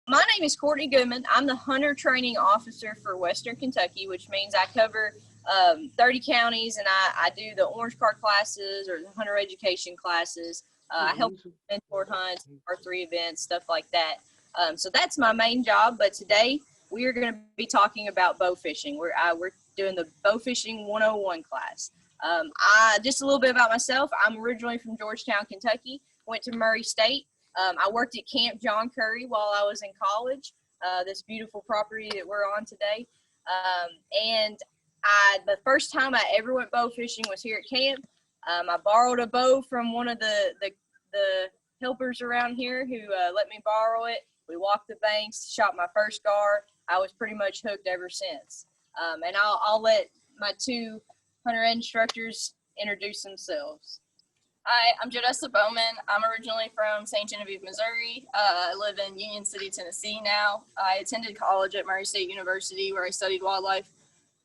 my name is Courtney Goodman. I'm the hunter training officer for Western Kentucky, which means I cover 30 counties, and I do the orange card classes or the hunter education classes. I help mentor hunts, R3 events, stuff like that. So that's my main job. But today we are going to be talking about bow fishing. We're doing the Bowfishing 101 class. Just a little bit about myself. I'm originally from Georgetown, Kentucky. Went to Murray State. I worked at Camp John Curry while I was in college, this beautiful property that we're on today. The first time I ever went bow fishing was here at camp. I borrowed a bow from one of the helpers around here who let me borrow it. We walked the banks, shot my first gar. I was pretty much hooked ever since. And I'll let my two hunter ed instructors introduce themselves. Hi, I'm Jodessa Bowman. I'm originally from St. Genevieve, Missouri. I live in Union City, Tennessee now. I attended college at Murray State University where I studied wildlife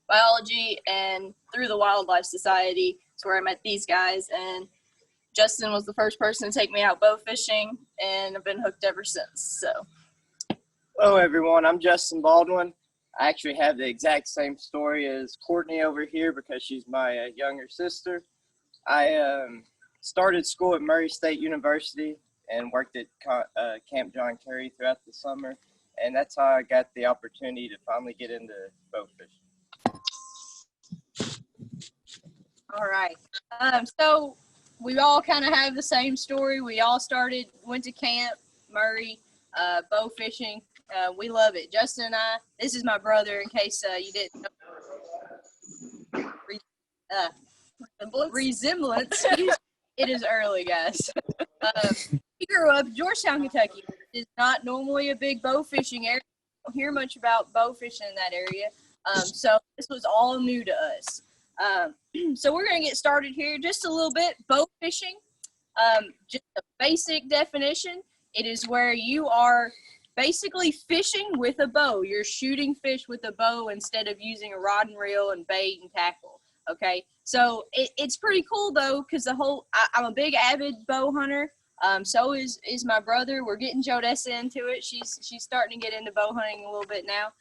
biology, and through the Wildlife Society is where I met these guys, and Justin was the first person to take me out bow fishing, and I've been hooked ever since. So, hello everyone, I'm Justin Baldwin. I actually have the exact same story as Courtney over here because she's my younger sister. I started school at Murray State University and worked at Camp John Curry throughout the summer, and that's how I got the opportunity to finally get into bow fishing. All right. So we all kind of have the same story. We all went to camp, Murray, bow fishing. We love it. Justin and I, this is my brother in case you didn't know. Resemblance. It is early, guys. He grew up in Georgetown, Kentucky. It's not normally a big bow fishing area. I don't hear much about bow fishing in that area. So this was all new to us. So we're going to get started here just a little bit. Bow fishing, just a basic definition. It is where you are basically fishing with a bow. You're shooting fish with a bow instead of using a rod and reel and bait and tackle. Okay, so it's pretty cool though, because I'm a big avid bow hunter. So is my brother. We're getting Jodessa into it. She's starting to get into bow hunting a little bit now.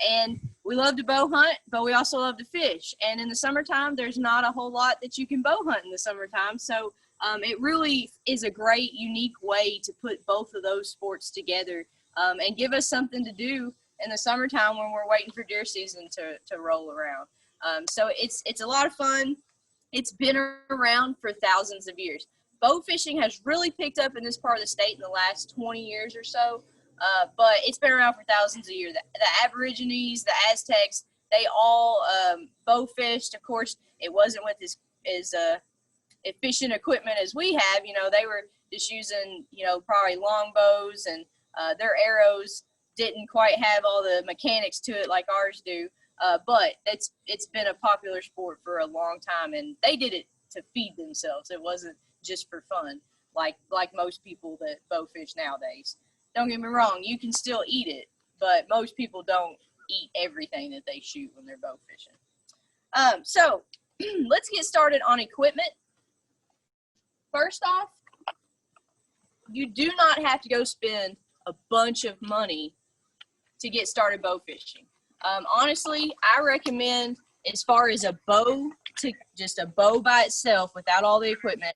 And we love to bow hunt, but we also love to fish. And in the summertime, there's not a whole lot that you can bow hunt in the summertime. So it really is a great, unique way to put both of those sports together and give us something to do in the summertime when we're waiting for deer season to roll around. So it's a lot of fun. It's been around for thousands of years. Bow fishing has really picked up in this part of the state in the last 20 years or so. But it's been around for thousands of years. The Aborigines, the Aztecs, they all bow fished. Of course, it wasn't with as efficient equipment as we have. You know, they were just using, probably long bows, and their arrows didn't quite have all the mechanics to it like ours do. But it's been a popular sport for a long time, and they did it to feed themselves. It wasn't just for fun, like most people that bow fish nowadays. Don't get me wrong, you can still eat it, but most people don't eat everything that they shoot when they're bow fishing. So let's get started on equipment. First off, you do not have to go spend a bunch of money to get started bow fishing. Honestly, I recommend, as far as a bow, to just a bow by itself without all the equipment,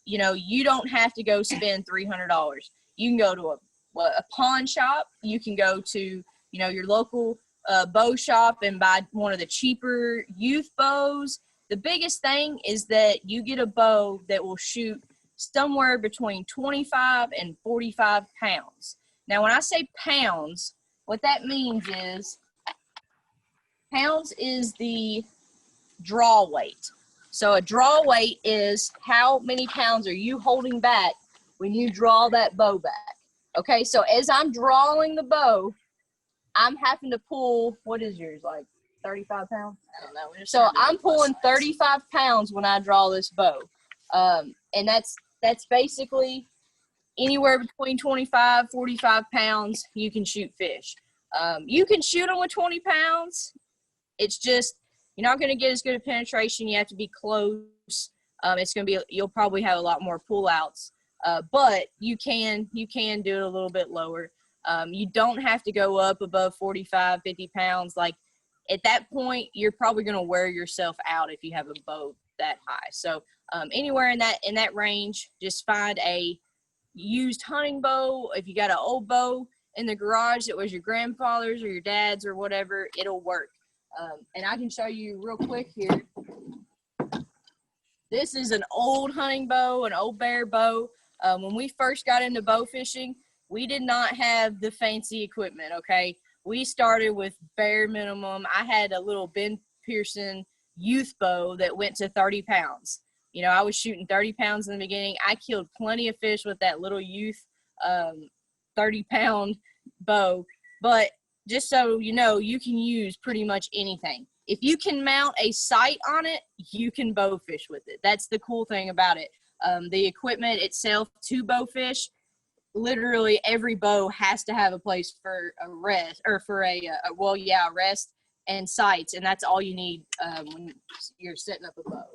you don't have to go spend $300. You can go to a pawn shop. You can go to, your local bow shop and buy one of the cheaper youth bows. The biggest thing is that you get a bow that will shoot somewhere between 25 and 45 pounds. Now, when I say pounds, what that means is pounds is the draw weight. So a draw weight is how many pounds are you holding back when you draw that bow back. Okay, so as I'm drawing the bow, I'm having to pull, what is yours, like 35 pounds? I don't know. So I'm pulling 35 pounds when I draw this bow. And that's basically anywhere between 25, 45 pounds, you can shoot fish. You can shoot them with 20 pounds. It's just, you're not going to get as good a penetration. You have to be close. You'll probably have a lot more pull outs. But you can do it a little bit lower. You don't have to go up above 45, 50 pounds. Like at that point, you're probably going to wear yourself out if you have a bow that high. So anywhere in that range, just find a used hunting bow. If you got an old bow in the garage that was your grandfather's or your dad's or whatever, it'll work. And I can show you real quick here. This is an old hunting bow, an old bear bow. When we first got into bow fishing, we did not have the fancy equipment, okay? We started with bare minimum. I had a little Ben Pearson youth bow that went to 30 pounds. You know, I was shooting 30 pounds in the beginning. I killed plenty of fish with that little youth 30-pound bow. But just so you know, you can use pretty much anything. If you can mount a sight on it, you can bow fish with it. That's the cool thing about it. The equipment itself to bow fish, literally every bow has to have a place for a rest, or for a rest and sights, and that's all you need when you're setting up a bow.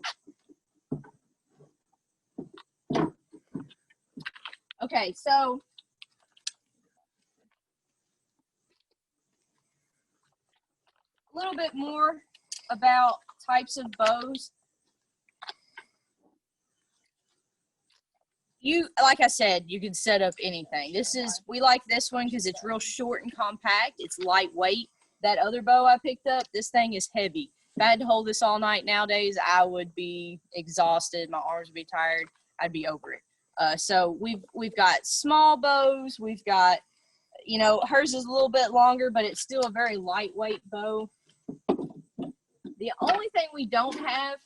Okay, so a little bit more about types of bows. Like I said, you can set up anything. We like this one because it's real short and compact. It's lightweight. That other bow I picked up, this thing is heavy. If I had to hold this all night nowadays, I would be exhausted. My arms would be tired. I'd be over it. So we've got small bows. We've got, you know, hers is a little bit longer, but it's still a very lightweight bow. The only thing we don't have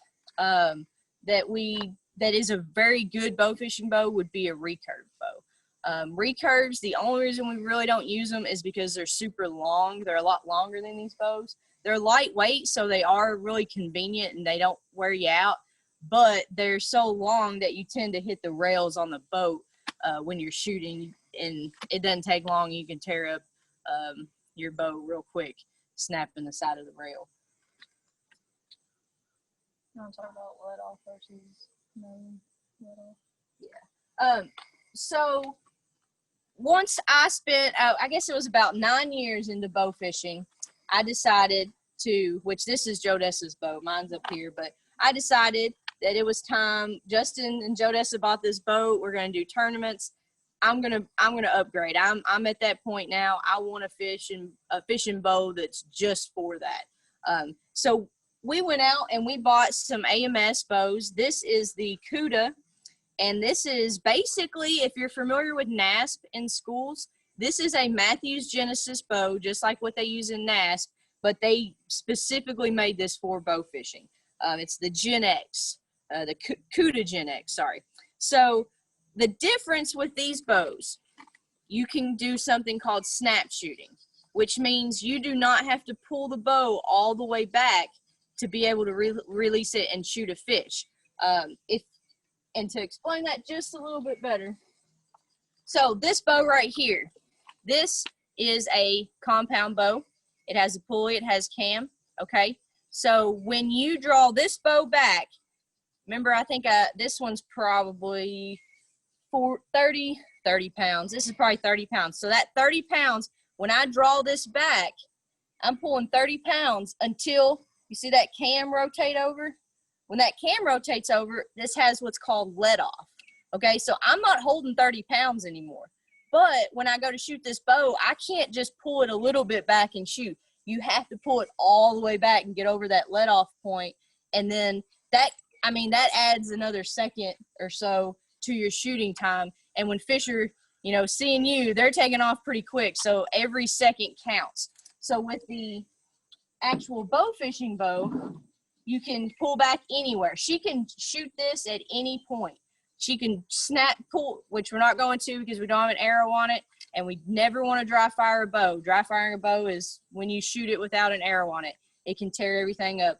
that is a very good bow fishing bow would be a recurve bow. Recurves, the only reason we really don't use them is because they're super long. They're a lot longer than these bows. They're lightweight, so they are really convenient and they don't wear you out. But they're so long that you tend to hit the rails on the boat when you're shooting, and it doesn't take long. You can tear up your bow real quick, snapping the side of the rail. You want to talk about let off versus no let off? Yeah. So once I spent, I guess it was about 9 years into bow fishing, I decided to, which this is Jodessa's bow, mine's up here, but I decided that it was time. Justin and Jodessa bought this boat. We're going to do tournaments. I'm gonna upgrade. I'm at that point now. I want a fishing bow that's just for that. So we went out and we bought some AMS bows. This is the CUDA, and this is basically, if you're familiar with NASP in schools, this is a Matthews Genesis bow, just like what they use in NASP, but they specifically made this for bow fishing. It's the Gen X, the CUDA Gen X, sorry. So the difference with these bows, you can do something called snap shooting, which means you do not have to pull the bow all the way back to be able to release it and shoot a fish. And to explain that just a little bit better, so this bow right here, this is a compound bow. It has a pulley, it has cam, okay? So when you draw this bow back, remember, I think this one's probably 30 pounds. This is probably 30 pounds. So that 30 pounds, when I draw this back, I'm pulling 30 pounds until you see that cam rotate over. When that cam rotates over, this has what's called let off. Okay, so I'm not holding 30 pounds anymore. But when I go to shoot this bow, I can't just pull it a little bit back and shoot. You have to pull it all the way back and get over that let off point. And then that adds another second or so to your shooting time. And when fish are, you know, seeing you, they're taking off pretty quick. So every second counts. So with the actual bow fishing bow, you can pull back anywhere. She can shoot this at any point. She can snap pull, which we're not going to because we don't have an arrow on it, and we never want to dry fire a bow. Dry firing a bow is when you shoot it without an arrow on it. It can tear everything up.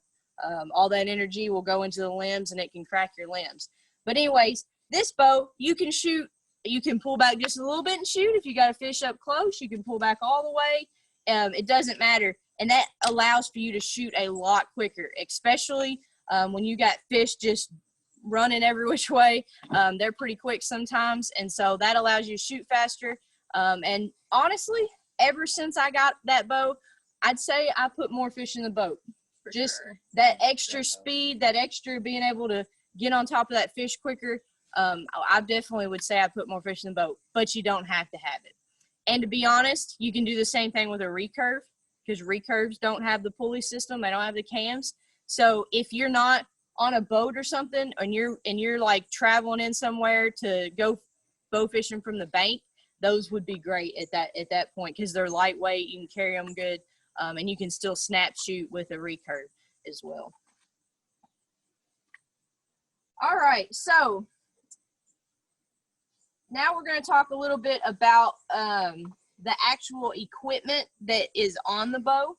All that energy will go into the limbs, and it can crack your limbs. But anyways, this bow, you can shoot. You can pull back just a little bit and shoot. If you got a fish up close, you can pull back all the way. It doesn't matter. And that allows for you to shoot a lot quicker, especially when you got fish just running every which way. They're pretty quick sometimes, and so that allows you to shoot faster. And honestly, ever since I got that bow, I'd say I put more fish in the boat. Just sure. that extra speed, that extra being able to get on top of that fish quicker. I definitely would say I put more fish in the boat, but you don't have to have it. And to be honest, you can do the same thing with a recurve, because recurves don't have the pulley system. They don't have the cams. So if you're not on a boat or something, and you're like traveling in somewhere to go bow fishing from the bank, those would be great at that point, because they're lightweight. You can carry them good, and you can still snap shoot with a recurve as well. All right, so now we're going to talk a little bit about the actual equipment that is on the bow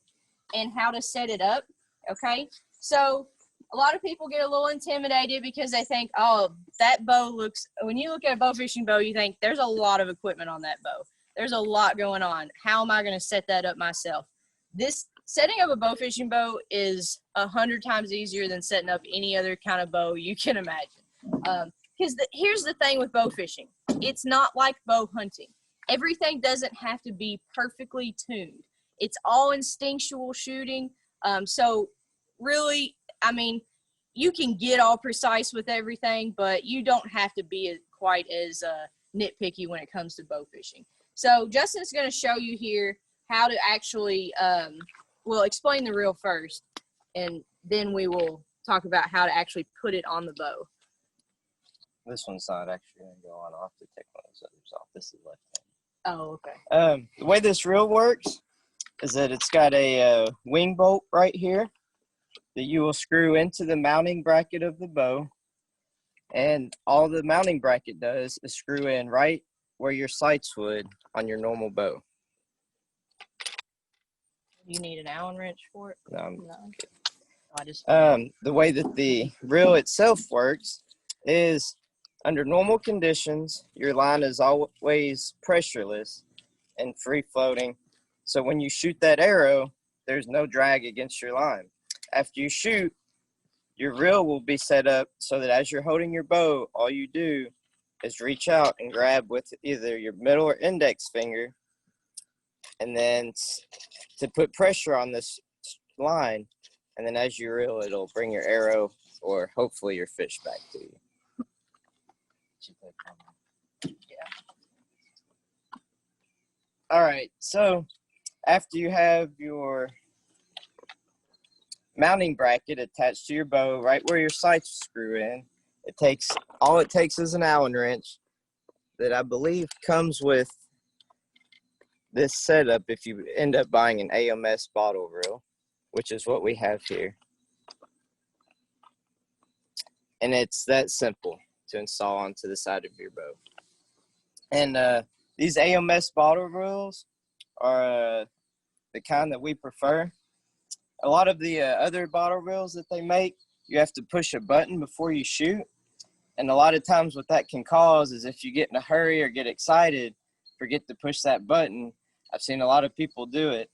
and how to set it up. Okay, so a lot of people get a little intimidated because they think, oh, that bow looks, when you look at a bow fishing bow, you think there's a lot of equipment on that bow. There's a lot going on. How am I going to set that up myself? This setting up a bow fishing bow is 100 times easier than setting up any other kind of bow you can imagine. Because here's the thing with bow fishing. It's not like bow hunting. Everything doesn't have to be perfectly tuned. It's all instinctual shooting. So really, I mean, you can get all precise with everything, but you don't have to be quite as nitpicky when it comes to bow fishing. So Justin's going to show you here how to actually, we'll explain the reel first, and then we will talk about how to actually put it on the bow. This one's not actually going to go on. I'll have to take one of those others off. This is left hand. Oh, okay. The way this reel works is that it's got a wing bolt right here that you will screw into the mounting bracket of the bow. And all the mounting bracket does is screw in right where your sights would on your normal bow. You need an Allen wrench for it? No. I just the way that the reel itself works is under normal conditions, your line is always pressureless and free floating. So when you shoot that arrow, there's no drag against your line. After you shoot, your reel will be set up so that as you're holding your bow, all you do is reach out and grab with either your middle or index finger, and then to put pressure on this line, and then as you reel, it'll bring your arrow or hopefully your fish back to you. All right, so after you have your mounting bracket attached to your bow right where your sights screw in, it takes is an Allen wrench that I believe comes with this setup if you end up buying an AMS bottle reel, which is what we have here. And it's that simple to install onto the side of your bow. And these AMS bottle reels are the kind that we prefer. A lot of the other bottle reels that they make, you have to push a button before you shoot. And a lot of times what that can cause is if you get in a hurry or get excited, forget to push that button. I've seen a lot of people do it.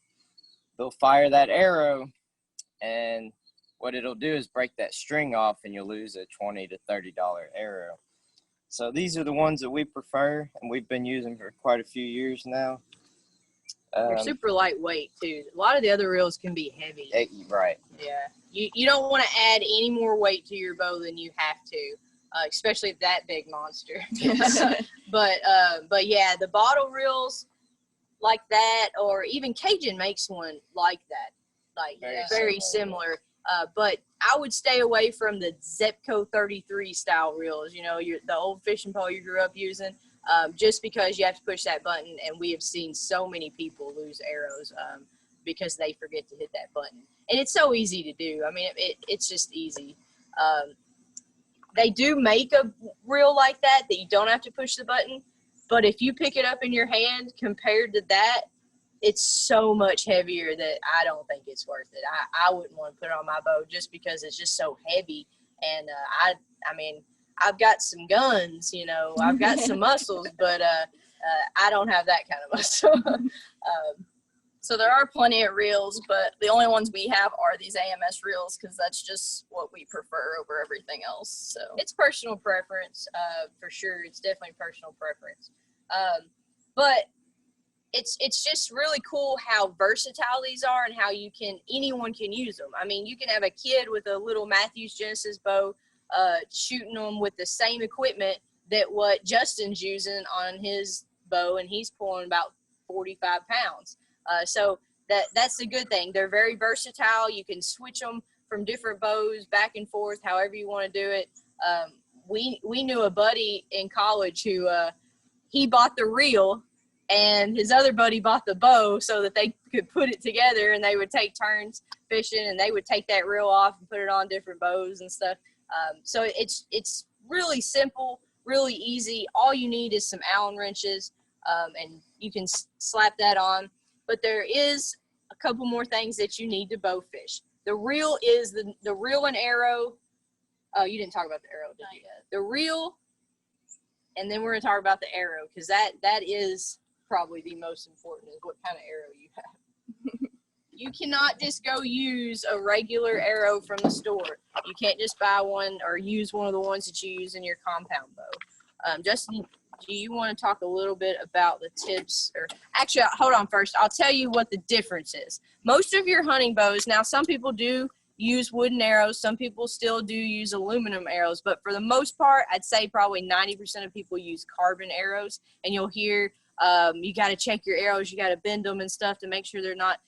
They'll fire that arrow, and what it'll do is break that string off, and you'll lose a $20 to $30 arrow. So these are the ones that we prefer, and we've been using for quite a few years now. They're super lightweight too. A lot of the other reels can be heavy. Right. Yeah. You don't want to add any more weight to your bow than you have to, especially that big monster. But yeah, the bottle reels like that, or even Cajun makes one like that, like very similar. But I would stay away from the Zepco 33 style reels. You know, the old fishing pole you grew up using. Just because you have to push that button, and we have seen so many people lose arrows because they forget to hit that button. And it's so easy to do. I mean, it's just easy. They do make a reel like that you don't have to push the button, but if you pick it up in your hand compared to that, it's so much heavier that I don't think it's worth it. I wouldn't want to put it on my bow just because it's just so heavy. And I mean, I've got some guns, you know, I've got some muscles, but I don't have that kind of muscle. So there are plenty of reels, but the only ones we have are these AMS reels because that's just what we prefer over everything else. So it's personal preference, for sure. It's definitely personal preference. But it's just really cool how versatile these are and how anyone can use them. I mean, you can have a kid with a little Matthews Genesis bow shooting them with the same equipment that what Justin's using on his bow, and he's pulling about 45 pounds. So that's a good thing. They're very versatile. You can switch them from different bows back and forth, however you want to do it. We knew a buddy in college who he bought the reel, and his other buddy bought the bow so that they could put it together, and they would take turns fishing, and they would take that reel off and put it on different bows and stuff. So it's really simple, really easy. All you need is some Allen wrenches, and you can slap that on. But there is a couple more things that you need to bow fish. The reel is the reel and arrow. Oh, you didn't talk about the arrow, did you? The reel, and then we're going to talk about the arrow, because that is probably the most important, is what kind of arrow you have. You cannot just go use a regular arrow from the store. You can't just buy one or use one of the ones that you use in your compound bow. Justin, do you want to talk a little bit about the tips? Or actually, hold on first. I'll tell you what the difference is. Most of your hunting bows, now some people do use wooden arrows. Some people still do use aluminum arrows. But for the most part, I'd say probably 90% of people use carbon arrows. And you'll hear you got to check your arrows. You got to bend them and stuff to make sure they're not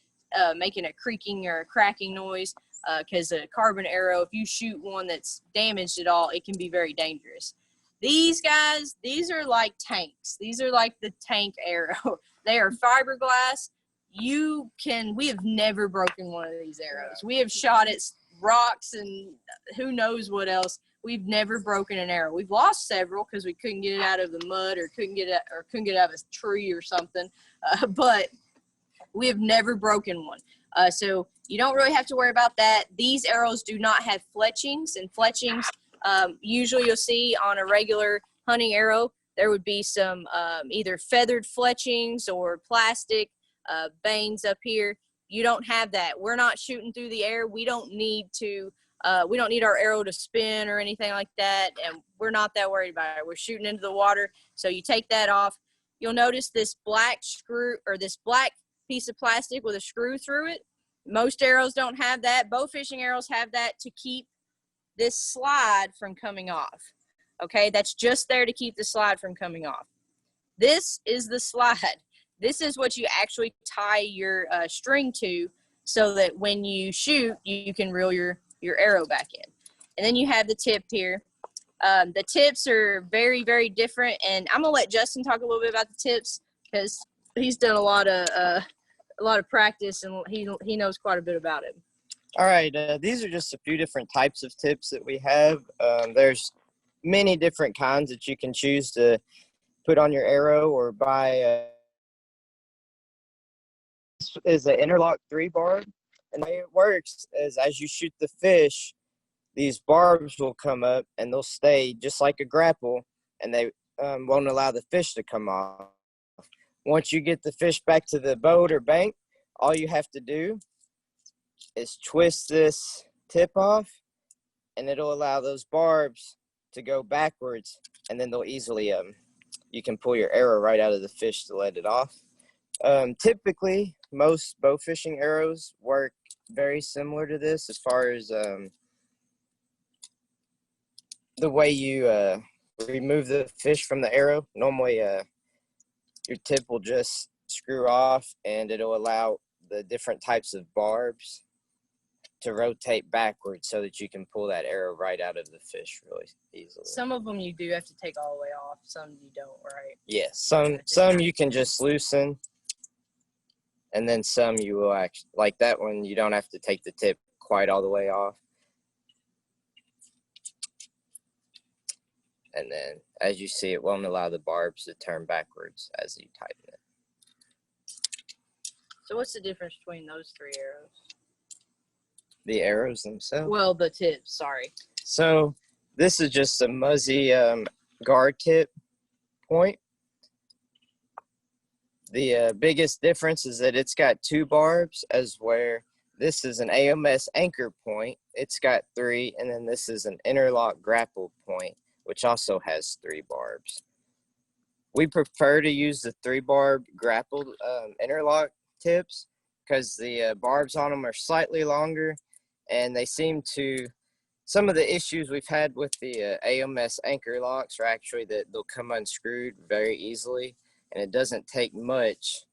making a creaking or a cracking noise. Because a carbon arrow, if you shoot one that's damaged at all, it can be very dangerous. These guys, these are like tanks. These are like the tank arrow. They are fiberglass. We have never broken one of these arrows. We have shot at rocks and who knows what else. We've never broken an arrow. We've lost several because we couldn't get it out of the mud or couldn't get it out of a tree or something. But we have never broken one. So you don't really have to worry about that. These arrows do not have fletchings, and fletchings usually you'll see on a regular hunting arrow. There would be some either feathered fletchings or plastic veins up here. You don't have that. We're not shooting through the air. We don't need our arrow to spin or anything like that, and we're not that worried about it. We're shooting into the water, so you take that off. You'll notice this black screw, or this black piece of plastic with a screw through it. Most arrows don't have that. Bow fishing arrows have that to keep this slide from coming off. Okay, that's just there to keep the slide from coming off. This is the slide. This is what you actually tie your string to, so that when you shoot, you can reel your arrow back in. And then you have the tip here. The tips are very, very different, and I'm gonna let Justin talk a little bit about the tips, because he's done a lot of practice, and he knows quite a bit about it. All right, these are just a few different types of tips that we have. There's many different kinds that you can choose to put on your arrow or buy. This is an interlock 3-barb, and the way it works is as you shoot the fish, these barbs will come up and they'll stay just like a grapple, and they won't allow the fish to come off. Once you get the fish back to the boat or bank, all you have to do is twist this tip off, and it'll allow those barbs to go backwards, and then they'll easily you can pull your arrow right out of the fish to let it off. Typically, most bow fishing arrows work very similar to this as far as the way you remove the fish from the arrow. Normally, your tip will just screw off, and it'll allow the different types of barbs to rotate backwards so that you can pull that arrow right out of the fish really easily. Some of them you do have to take all the way off. Some you don't, right? Yes, some you can just loosen, and then some you will actually, like that one, you don't have to take the tip quite all the way off. And then, as you see, it won't allow the barbs to turn backwards as you tighten it. So what's the difference between those 3 arrows? The arrows themselves? Well, the tips, sorry. So this is just a muzzy guard tip point. The biggest difference is that it's got 2 barbs, as where this is an AMS anchor point. It's got 3, and then this is an interlock grapple point, which also has 3 barbs. We prefer to use the 3-barb grappled interlock tips because the barbs on them are slightly longer, and they seem to, some of the issues we've had with the AMS anchor locks are actually that they'll come unscrewed very easily, and it doesn't take much,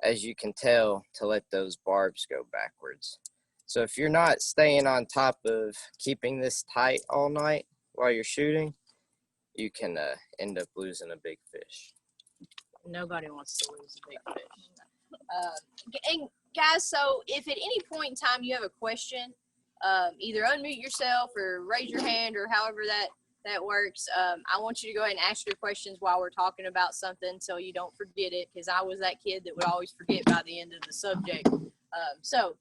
as you can tell, to let those barbs go backwards. So if you're not staying on top of keeping this tight all night while you're shooting, you can end up losing a big fish. Nobody wants to lose a big fish. And guys, so if at any point in time you have a question, either unmute yourself or raise your hand or however that works. I want you to go ahead and ask your questions while we're talking about something so you don't forget it, because I was that kid that would always forget by the end of the subject. So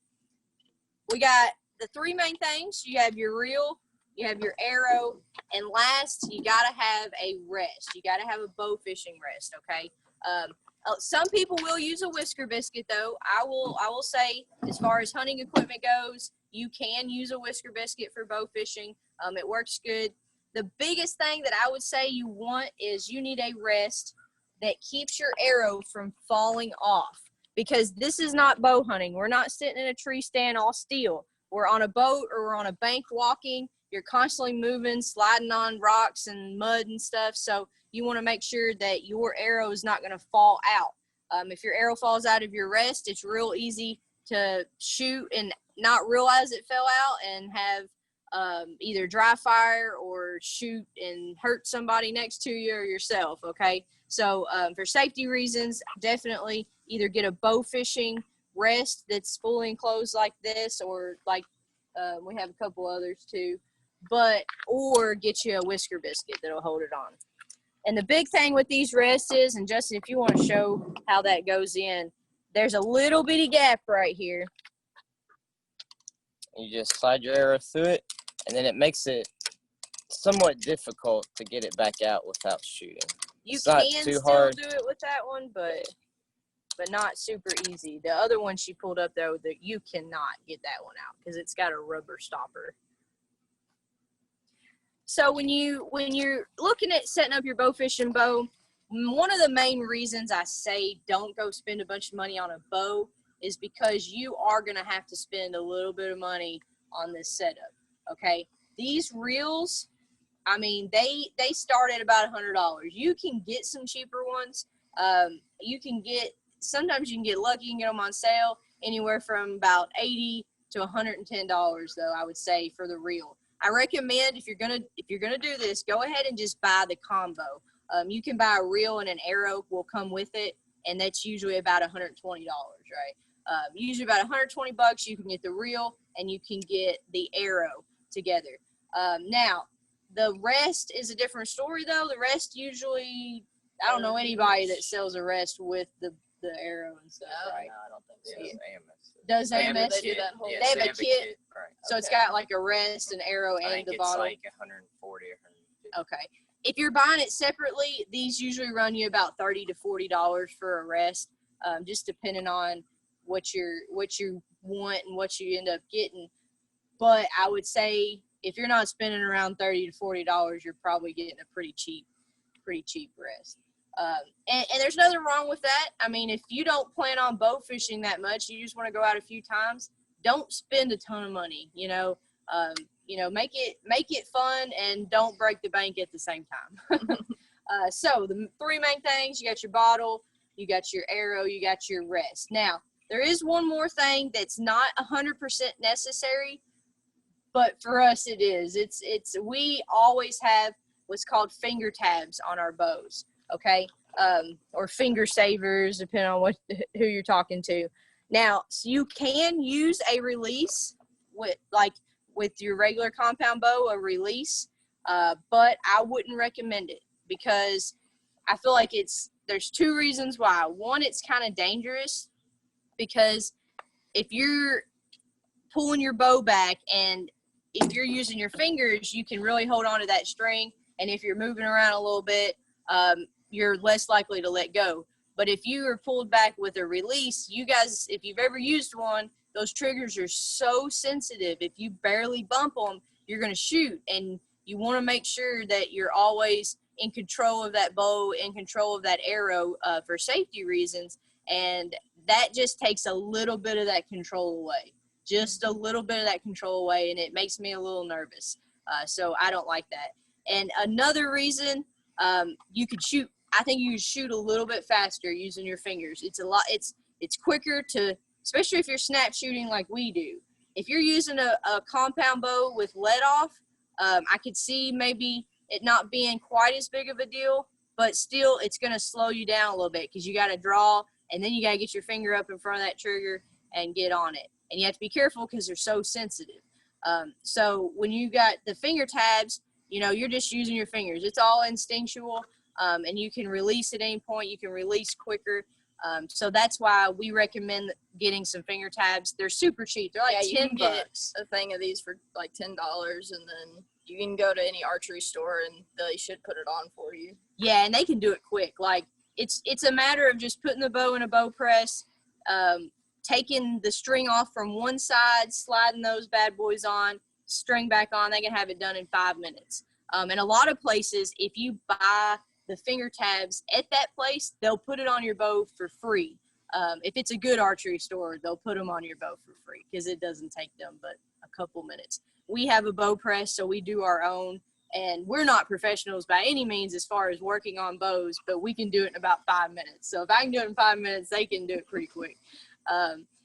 we got the 3 main things. You have your reel, you have your arrow, and last, you got to have a rest. You got to have a bow fishing rest, okay? Some people will use a whisker biscuit, though. I will say, as far as hunting equipment goes, you can use a whisker biscuit for bow fishing. It works good. The biggest thing that I would say you want is you need a rest that keeps your arrow from falling off, because this is not bow hunting. We're not sitting in a tree stand all still. We're on a boat or we're on a bank walking. You're constantly moving, sliding on rocks and mud and stuff. So you want to make sure that your arrow is not going to fall out. If your arrow falls out of your rest, it's real easy to shoot and not realize it fell out and have either dry fire or shoot and hurt somebody next to you or yourself, okay? So for safety reasons, definitely either get a bow fishing rest that's fully enclosed like this, or like we have a couple others too, or get you a whisker biscuit that'll hold it on. And the big thing with these rests is, and Justin, if you want to show how that goes in, there's a little bitty gap right here. You just slide your arrow through it, and then it makes it somewhat difficult to get it back out without shooting. You it's not can too still hard. do it with that one, but not super easy. The other one she pulled up, though, that you cannot get that one out because it's got a rubber stopper. So when you're looking at setting up your bow fishing bow, one of the main reasons I say don't go spend a bunch of money on a bow is because you are going to have to spend a little bit of money on this setup, okay? These reels, I mean, they start at about $100. You can get some cheaper ones. Sometimes you can get lucky, you can get them on sale anywhere from about $80 to $110 though, I would say, for the reel. I recommend if you're gonna do this, go ahead and just buy the combo. You can buy a reel and an arrow will come with it, and that's usually about $120, right? Usually about $120 you can get the reel and you can get the arrow together. Now, the rest is a different story though. The rest usually, I don't know anybody that sells a rest with the arrow and stuff, right? No, I don't think so. Yeah, AMS. Does AMS They do that whole Yes, they have a kit, right. so it's got like a rest, an arrow, I and think the it's bottle. like 140 or 150. Okay. If you're buying it separately, these usually run you about $30 to $40 for a rest, just depending on what you want and what you end up getting. But I would say if you're not spending around $30 to $40, you're probably getting a pretty cheap rest. And there's nothing wrong with that. I mean, if you don't plan on bow fishing that much, you just want to go out a few times, don't spend a ton of money, make it fun and don't break the bank at the same time. So the 3 main things, you got your bottle, you got your arrow, you got your rest. Now, there is one more thing that's not 100% necessary, but for us it is. We always have what's called finger tabs on our bows, okay? Or finger savers, depending on who you're talking to. Now, so you can use a release with your regular compound bow, a release, but I wouldn't recommend it because I feel like there's 2 reasons why. One, it's kind of dangerous because if you're pulling your bow back and if you're using your fingers, you can really hold on to that string. And if you're moving around a little bit, you're less likely to let go. But if you are pulled back with a release, you guys, if you've ever used one, those triggers are so sensitive. If you barely bump them, you're going to shoot. And you want to make sure that you're always in control of that bow, in control of that arrow for safety reasons. And that just takes a little bit of that control away. Just a little bit of that control away, and it makes me a little nervous. So I don't like that. And another reason, you could shoot, I think you could shoot a little bit faster using your fingers. It's quicker to, especially if you're snap shooting like we do. If you're using a compound bow with let off, I could see maybe it not being quite as big of a deal, but still it's going to slow you down a little bit because you got to draw, and then you got to get your finger up in front of that trigger and get on it. And you have to be careful because they're so sensitive. So when you got the finger tabs, you're just using your fingers. It's all instinctual, and you can release at any point. You can release quicker. So that's why we recommend getting some finger tabs. They're super cheap. They're like $10. You can get a thing of these for like $10, and then you can go to any archery store and they should put it on for you. Yeah, and they can do it quick. Like it's a matter of just putting the bow in a bow press, taking the string off from one side, sliding those bad boys on, string back on. They can have it done in 5 minutes. And a lot of places, if you buy the finger tabs at that place, they'll put it on your bow for free. If it's a good archery store, they'll put them on your bow for free because it doesn't take them but a couple minutes. We have a bow press, so we do our own, and we're not professionals by any means as far as working on bows, but we can do it in about 5 minutes. So if I can do it in 5 minutes, they can do it pretty quick.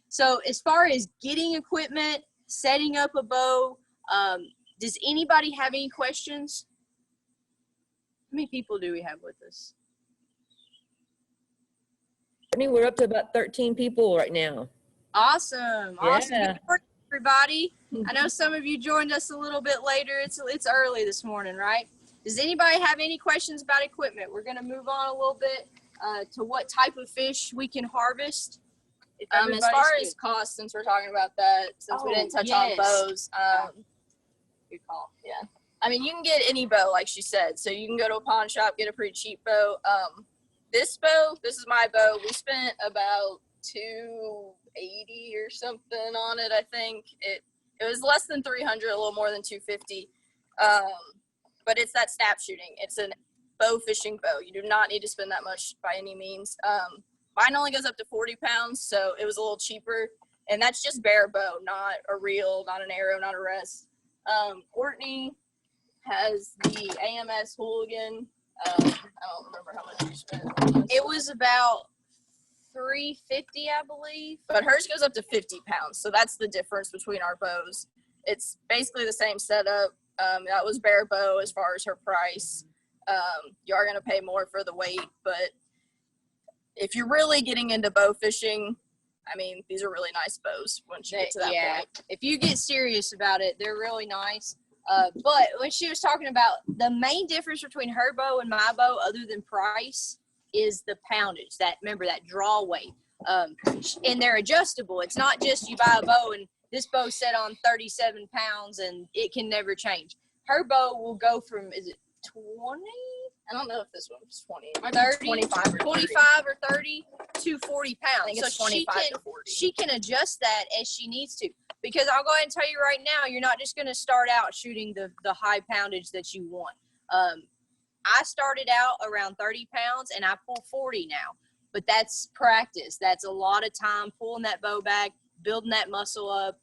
So as far as getting equipment, setting up a bow, does anybody have any questions? How many people do we have with us? Courtney, we're up to about 13 people right now. Awesome. Awesome. Yeah. Good morning, everybody. I know some of you joined us a little bit later. It's early this morning, right? Does anybody have any questions about equipment? We're going to move on a little bit to what type of fish we can harvest. As far as cost, since we're talking about that, since we didn't touch on bows, good call. Yeah. I mean, you can get any bow, like she said. So you can go to a pawn shop, get a pretty cheap bow. This bow, this is my bow. We spent about $280 or something on it, I think. It was less than $300, a little more than $250. But it's that snap shooting. It's a bow fishing bow. You do not need to spend that much by any means. Mine only goes up to 40 pounds, so it was a little cheaper. And that's just bare bow, not a reel, not an arrow, not a rest. Courtney has the AMS Hooligan. I don't remember how much you spent. It was about $350, I believe. But hers goes up to 50 pounds, so that's the difference between our bows. It's basically the same setup. That was bare bow as far as her price. You are going to pay more for the weight, but if you're really getting into bow fishing, I mean, these are really nice bows once you get to that point. If you get serious about it, they're really nice. But when she was talking about the main difference between her bow and my bow, other than price, is the poundage. Remember that draw weight. And they're adjustable. It's not just you buy a bow and this bow set on 37 pounds and it can never change. Her bow will go from, is it 20? I don't know if this one was 20. 30, 25 or 30 to 40 pounds. I think it's 25 to 40. She can adjust that as she needs to. Because I'll go ahead and tell you right now, you're not just going to start out shooting the high poundage that you want. I started out around 30 pounds and I pull 40 now. But that's practice. That's a lot of time pulling that bow back, building that muscle up.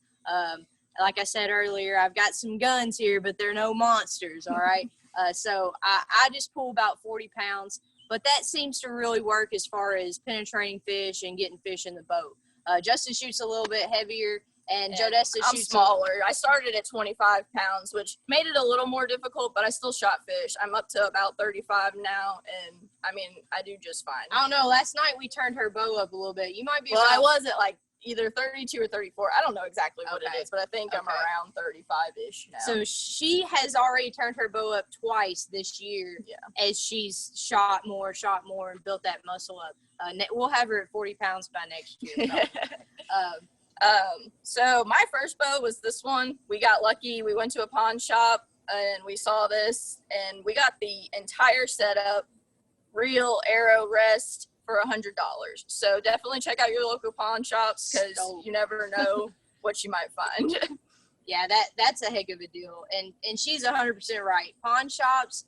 Like I said earlier, I've got some guns here, but they're no monsters, all right? So I just pull about 40 pounds, but that seems to really work as far as penetrating fish and getting fish in the boat. Justin shoots a little bit heavier, and Jodessa I'm shoots smaller. I started at 25 pounds, which made it a little more difficult, but I still shot fish. I'm up to about 35 now, and I mean, I do just fine. I don't know. Last night we turned her bow up a little bit. You might be. Well, I was at like either 32 or 34. I don't know exactly what it is, but I think I'm around 35-ish now. So she has already turned her bow up twice this year as she's shot more, and built that muscle up. We'll have her at 40 pounds by next year. So my first bow was this one. We got lucky. We went to a pawn shop and we saw this, and we got the entire setup, reel, arrow, rest, for $100. So definitely check out your local pawn shops because you never know what you might find. Yeah, that's a heck of a deal. And she's 100% right. Pawn shops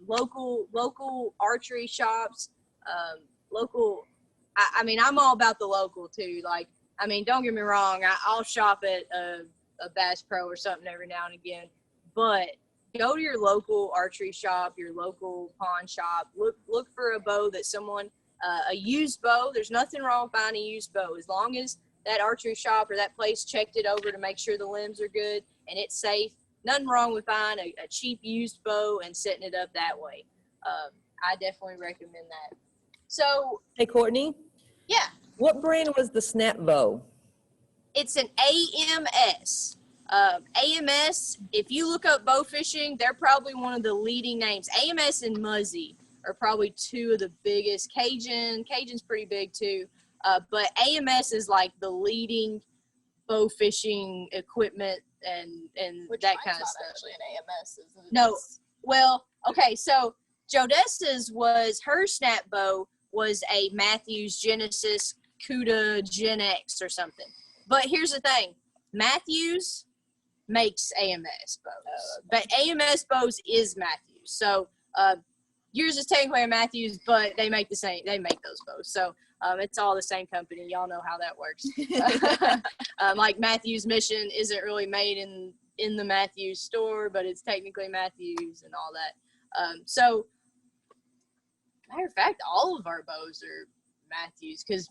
local archery shops, I mean, I'm all about the local too. Like, I mean, don't get me wrong. I'll shop at a Bass Pro or something every now and again, but go to your local archery shop, your local pawn shop. Look for a bow that someone, a used bow. There's nothing wrong with buying a used bow as long as that archery shop or that place checked it over to make sure the limbs are good and it's safe. Nothing wrong with buying a cheap used bow and setting it up that way. I definitely recommend that. So, Hey, Courtney, yeah, what brand was the snap bow? it's an AMS. AMS, if you look up Bowfishing, they're probably one of the leading names. AMS and Muzzy are probably two of the biggest. Cajun's pretty big too. But AMS is like the leading bowfishing equipment and Which that mine's kind of not stuff. actually an AMS, isn't it? No, well, okay, so Jodessa's her snap bow was a Matthews Genesis Cuda Gen X or something. But here's the thing, Matthews makes AMS bows, but AMS bows is Matthews. So yours is technically a Matthews, but they make those bows. So it's all the same company. Y'all know how that works. Like Matthews Mission isn't really made in the Matthews store, but it's technically Matthews and all that. So matter of fact, all of our bows are Matthews because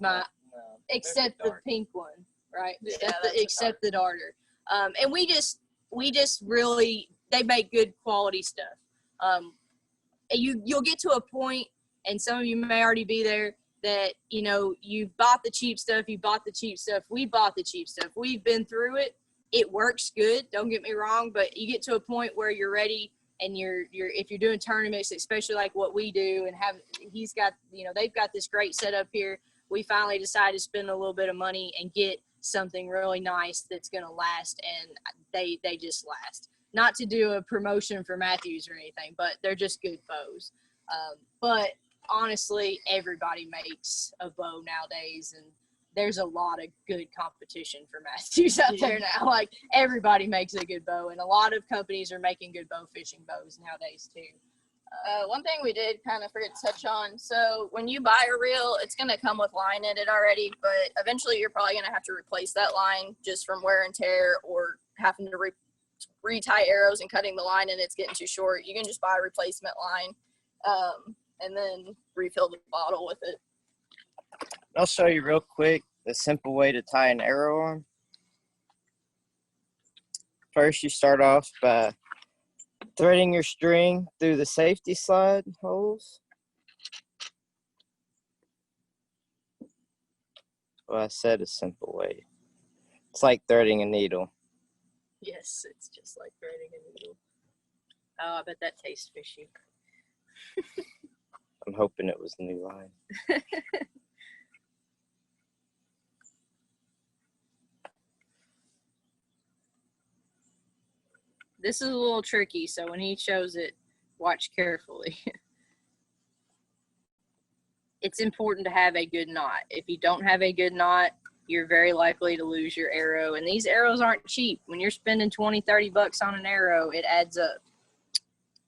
except the pink one, right? Yeah, except the darter. And we just really, they make good quality stuff. You'll get to a point, and some of you may already be there, that, you know, you've bought the cheap stuff, we bought the cheap stuff, we've been through it, it works good, don't get me wrong, but you get to a point where you're ready, and you're if you're doing tournaments, especially like what we do, and he's got, you know, they've got this great setup here, we finally decided to spend a little bit of money and get something really nice that's going to last, and they just last. Not to do a promotion for Matthews or anything, but they're just good bows. But honestly, everybody makes a bow nowadays, and there's a lot of good competition for Matthews out there now. Like, everybody makes a good bow, and a lot of companies are making good bow fishing bows nowadays too. One thing we did kind of forget to touch on, so when you buy a reel, it's going to come with line in it already, but eventually you're probably going to have to replace that line just from wear and tear, or having to retie arrows and cutting the line and it's getting too short. You can just buy a replacement line and then refill the bottle with it. I'll show you real quick the simple way to tie an arrow on. First, you start off by threading your string through the safety slide holes. Well, I said a simple way. It's like threading a needle. Yes, it's just like threading a needle. Oh, I bet that tastes fishy. I'm hoping it was new line. This is a little tricky, so when he shows it, watch carefully. It's important to have a good knot. If you don't have a good knot, you're very likely to lose your arrow. And these arrows aren't cheap. When you're spending 20, 30 bucks on an arrow, it adds up.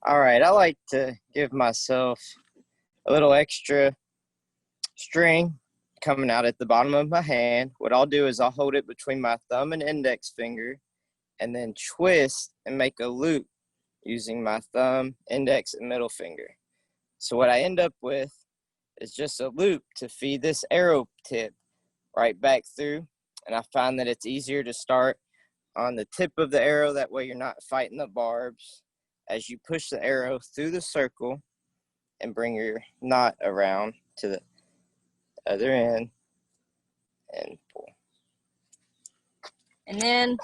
All right, I like to give myself a little extra string coming out at the bottom of my hand. What I'll do is I'll hold it between my thumb and index finger and then twist and make a loop using my thumb, index, and middle finger. So what I end up with is just a loop to feed this arrow tip right back through. And I find that it's easier to start on the tip of the arrow. That way you're not fighting the barbs as you push the arrow through the circle and bring your knot around to the other end and pull. And then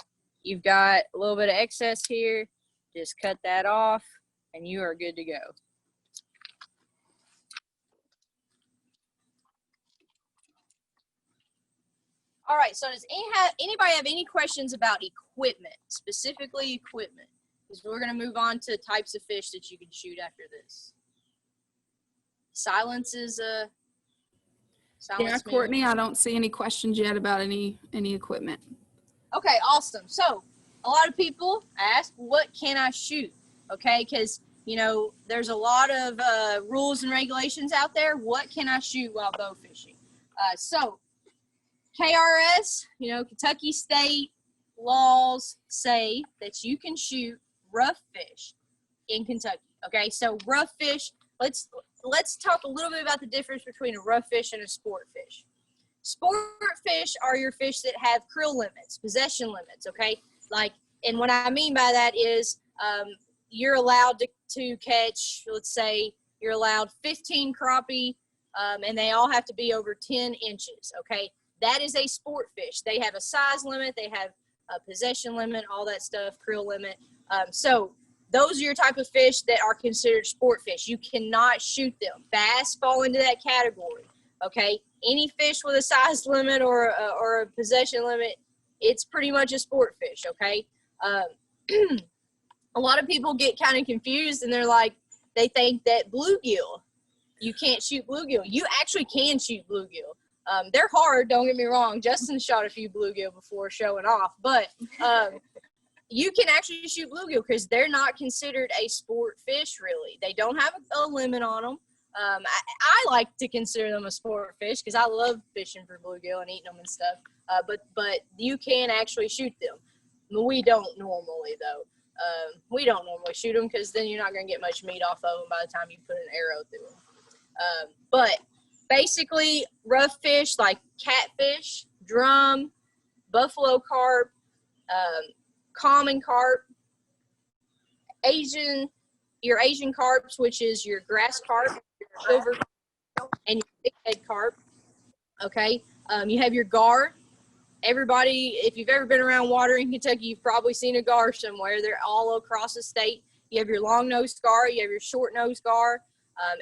you've got a little bit of excess here. Just cut that off, and you are good to go. All right, so does anybody have any questions about equipment, specifically equipment? Because we're going to move on to types of fish that you can shoot after this. Silence is a... Yeah, Courtney, I don't see any questions yet about any equipment. Okay, awesome. So a lot of people ask, what can I shoot? Okay, because you know, there's a lot of rules and regulations out there. What can I shoot while bow fishing? So KRS, you know, Kentucky State laws say that you can shoot rough fish in Kentucky. Okay, so rough fish, let's talk a little bit about the difference between a rough fish and a sport fish. Sport fish are your fish that have krill limits, possession limits, okay? Like, and what I mean by that is you're allowed to catch, let's say, you're allowed 15 crappie, and they all have to be over 10 inches, okay? That is a sport fish. They have a size limit, they have a possession limit, all that stuff, krill limit. So those are your type of fish that are considered sport fish. You cannot shoot them. Bass fall into that category, okay? Any fish with a size limit or a possession limit, it's pretty much a sport fish, okay? A lot of people get kind of confused and they're like, they think that bluegill, you can't shoot bluegill. You actually can shoot bluegill. They're hard, don't get me wrong. Justin shot a few bluegill before showing off, but you can actually shoot bluegill because they're not considered a sport fish, really. They don't have a limit on them. I like to consider them a sport fish because I love fishing for bluegill and eating them and stuff. But you can actually shoot them. We don't normally, though. We don't normally shoot them because then you're not going to get much meat off of them by the time you put an arrow through them. But basically, rough fish like catfish, drum, buffalo carp, common carp, your Asian carps, which is your grass carp, your silver, and your bighead carp. Okay, you have your gar. Everybody, if you've ever been around water in Kentucky, you've probably seen a gar somewhere. They're all across the state. You have your long-nosed gar, you have your short-nosed gar,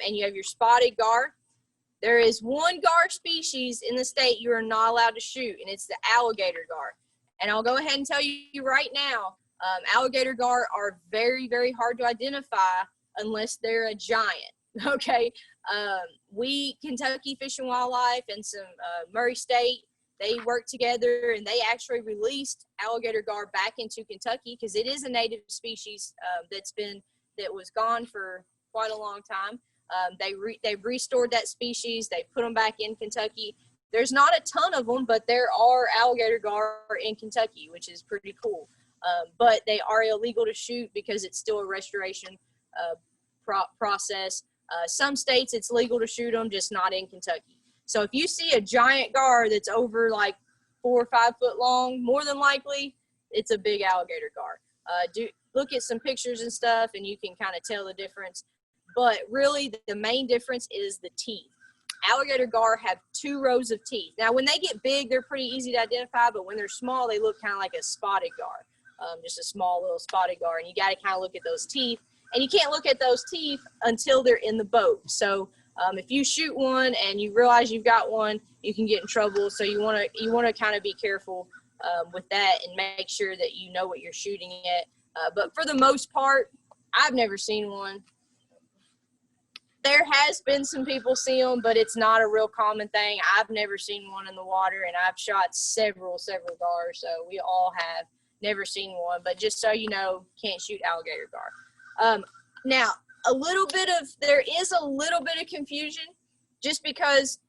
and you have your spotted gar. There is one gar species in the state you are not allowed to shoot, and it's the alligator gar. And I'll go ahead and tell you right now, alligator gar are very, very hard to identify unless they're a giant, okay? Kentucky Fish and Wildlife and some Murray State, they worked together and they actually released alligator gar back into Kentucky because it is a native species that was gone for quite a long time. They've restored that species. They put them back in Kentucky. There's not a ton of them, but there are alligator gar in Kentucky, which is pretty cool. But they are illegal to shoot because it's still a restoration process. Some states it's legal to shoot them, just not in Kentucky. So if you see a giant gar that's over like 4 or 5 foot long, more than likely it's a big alligator gar. Look at some pictures and stuff and you can kind of tell the difference. But really the main difference is the teeth. Alligator gar have 2 rows of teeth. Now when they get big, they're pretty easy to identify, but when they're small, they look kind of like a spotted gar, just a small little spotted gar. And you got to kind of look at those teeth. And you can't look at those teeth until they're in the boat. So if you shoot one and you realize you've got one, you can get in trouble. So you want to kind of be careful with that and make sure that you know what you're shooting at. But for the most part, I've never seen one. There has been some people see them, but it's not a real common thing. I've never seen one in the water, and I've shot several gars, so we all have never seen one. But just so you know, can't shoot alligator gar. Now, there is a little bit of confusion just because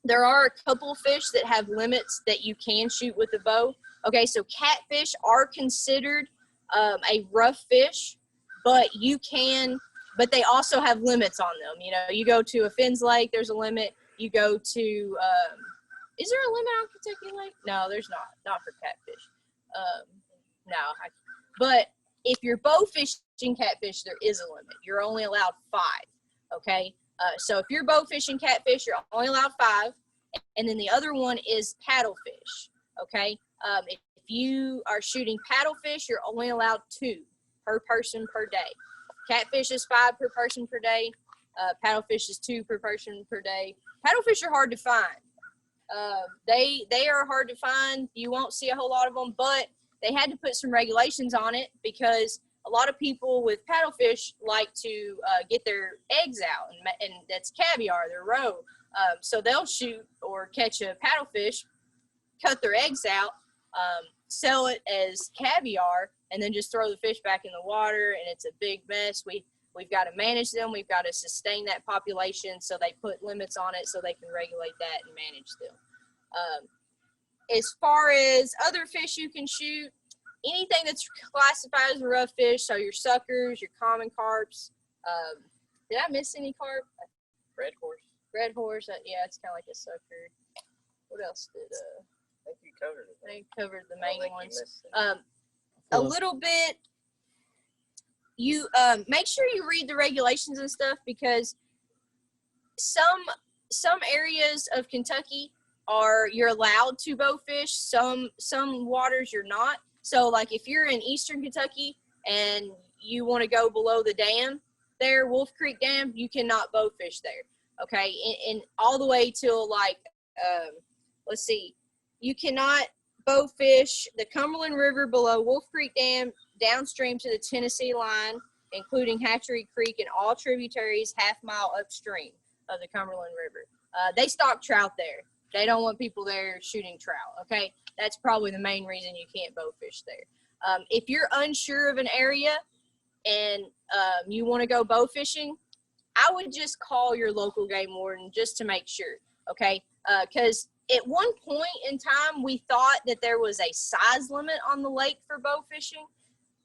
there are a couple fish that have limits that you can shoot with a bow. Okay, so catfish are considered a rough fish, but they also have limits on them. You know, you go to a Finns Lake, there's a limit. You go to, is there a limit on Kentucky Lake? No, there's not for catfish. But if you're bow fishing catfish, there is a limit. You're only allowed 5, okay? So if you're bow fishing catfish, you're only allowed 5. And then the other one is paddlefish, okay? If you are shooting paddlefish, you're only allowed 2 per person per day. Catfish is 5 per person per day. Paddlefish is 2 per person per day. Paddlefish are hard to find. They are hard to find. You won't see a whole lot of them, but they had to put some regulations on it because a lot of people with paddlefish like to get their eggs out, and that's caviar, their roe. So they'll shoot or catch a paddlefish, cut their eggs out, sell it as caviar, and then just throw the fish back in the water, and it's a big mess. We've got to manage them. We've got to sustain that population, so they put limits on it so they can regulate that and manage them. As far as other fish you can shoot, anything that's classified as a rough fish, so your suckers, your common carps. Did I miss any carp? Red horse. Red horse, yeah, it's kind of like a sucker. What else did, I think you covered it. I think covered the main think you ones. missed it. A little bit, you, make sure you read the regulations and stuff, because some areas of Kentucky you're allowed to bow fish. Some waters you're not. So like if you're in Eastern Kentucky and you want to go below the dam there, Wolf Creek Dam, you cannot bow fish there. Okay, and all the way till like, let's see, you cannot bow fish the Cumberland River below Wolf Creek Dam downstream to the Tennessee line, including Hatchery Creek and all tributaries half-mile upstream of the Cumberland River. They stock trout there. They don't want people there shooting trout, okay? That's probably the main reason you can't bow fish there. If you're unsure of an area and you want to go bow fishing, I would just call your local game warden just to make sure, okay? Because at one point in time, we thought that there was a size limit on the lake for bow fishing,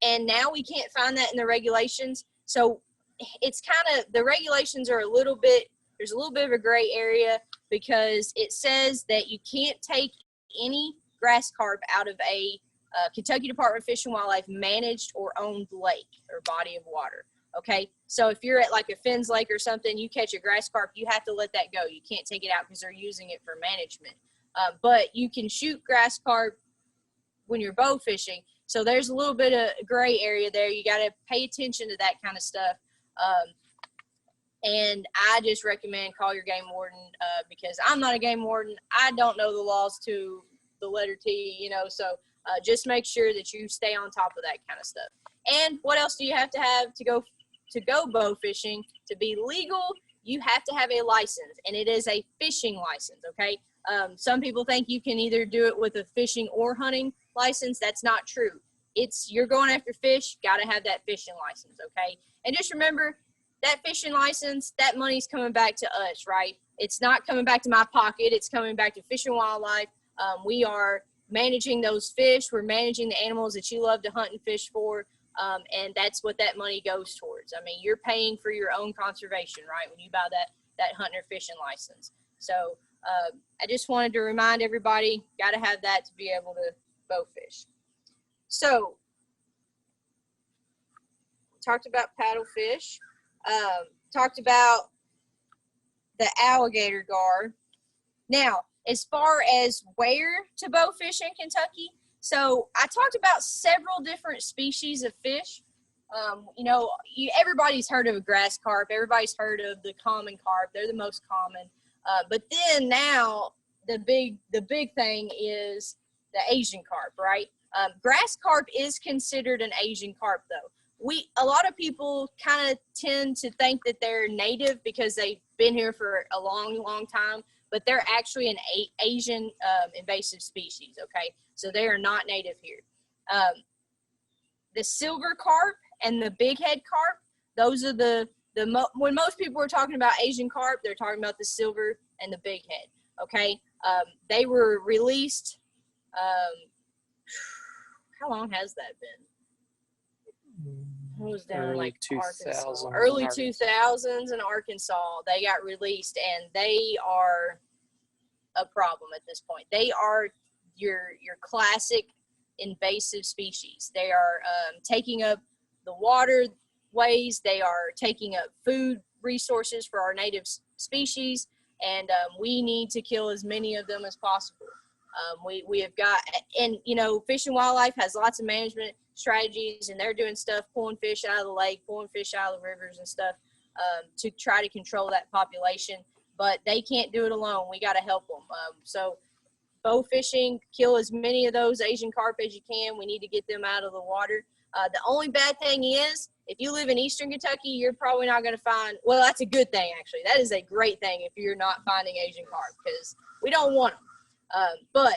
and now we can't find that in the regulations. So it's kind of, the regulations are a little bit, there's a little bit of a gray area, because it says that you can't take any grass carp out of a Kentucky Department of Fish and Wildlife managed or owned lake or body of water. Okay, so if you're at like a Finns Lake or something, you catch a grass carp, you have to let that go. You can't take it out because they're using it for management. But you can shoot grass carp when you're bow fishing. So there's a little bit of gray area there. You got to pay attention to that kind of stuff. And I just recommend call your game warden, because I'm not a game warden. I don't know the laws to the letter T, you know, so just make sure that you stay on top of that kind of stuff. And what else do you have to go bow fishing? To be legal, you have to have a license, and it is a fishing license, okay? Some people think you can either do it with a fishing or hunting license. That's not true. You're going after fish, got to have that fishing license, okay? And just remember, that fishing license, that money's coming back to us, right? It's not coming back to my pocket. It's coming back to Fish and Wildlife. We are managing those fish. We're managing the animals that you love to hunt and fish for, and that's what that money goes towards. I mean, you're paying for your own conservation, right, when you buy that hunting or fishing license. So I just wanted to remind everybody, got to have that to be able to bow fish. So, talked about paddlefish. Talked about the alligator gar. Now, as far as where to bow fish in Kentucky, so I talked about several different species of fish. You know, everybody's heard of a grass carp. Everybody's heard of the common carp. They're the most common. But then now the big thing is the Asian carp, right? Grass carp is considered an Asian carp, though. A lot of people kind of tend to think that they're native because they've been here for a long, long time, but they're actually an Asian invasive species, okay? So they are not native here. The silver carp and the big head carp, those are when most people are talking about Asian carp, they're talking about the silver and the big head, okay? They were released, how long has that been? It was down Early like 2000s Arkansas. in Early Arkansas. 2000s in Arkansas, they got released, and they are a problem at this point. They are your classic invasive species. They are taking up the waterways. They are taking up food resources for our native species, and we need to kill as many of them as possible. We have got, and you know, Fish and Wildlife has lots of management strategies, and they're doing stuff, pulling fish out of the lake, pulling fish out of the rivers and stuff, to try to control that population. But they can't do it alone. We got to help them. So bow fishing, kill as many of those Asian carp as you can. We need to get them out of the water. The only bad thing is, if you live in Eastern Kentucky, you're probably not going to find, well, that's a good thing, actually. That is a great thing if you're not finding Asian carp, because we don't want them. But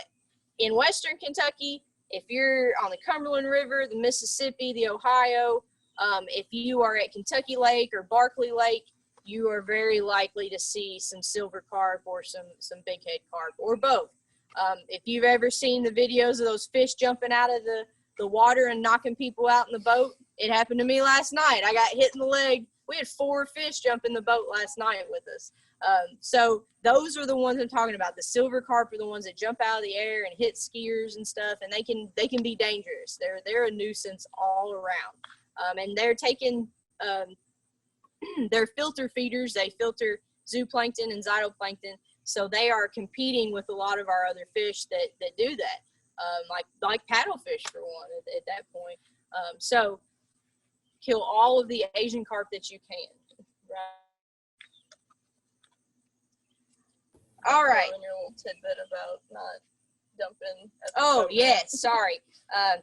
in Western Kentucky, if you're on the Cumberland River, the Mississippi, the Ohio, If you are at Kentucky Lake or Barkley Lake, you are very likely to see some silver carp or some big head carp, or both. If you've ever seen the videos of those fish jumping out of the water and knocking people out in the boat, it happened to me last night. I got hit in the leg. We had 4 fish jump in the boat last night with us. So those are the ones I'm talking about. The silver carp are the ones that jump out of the air and hit skiers and stuff, and they can be dangerous. They're a nuisance all around. And they're taking they're filter feeders. They filter zooplankton and phytoplankton, so they are competing with a lot of our other fish that do that, like paddlefish for one at that point. So kill all of the Asian carp that you can. Right. All right. Your little tidbit about not dumping. Oh, yes. Sorry.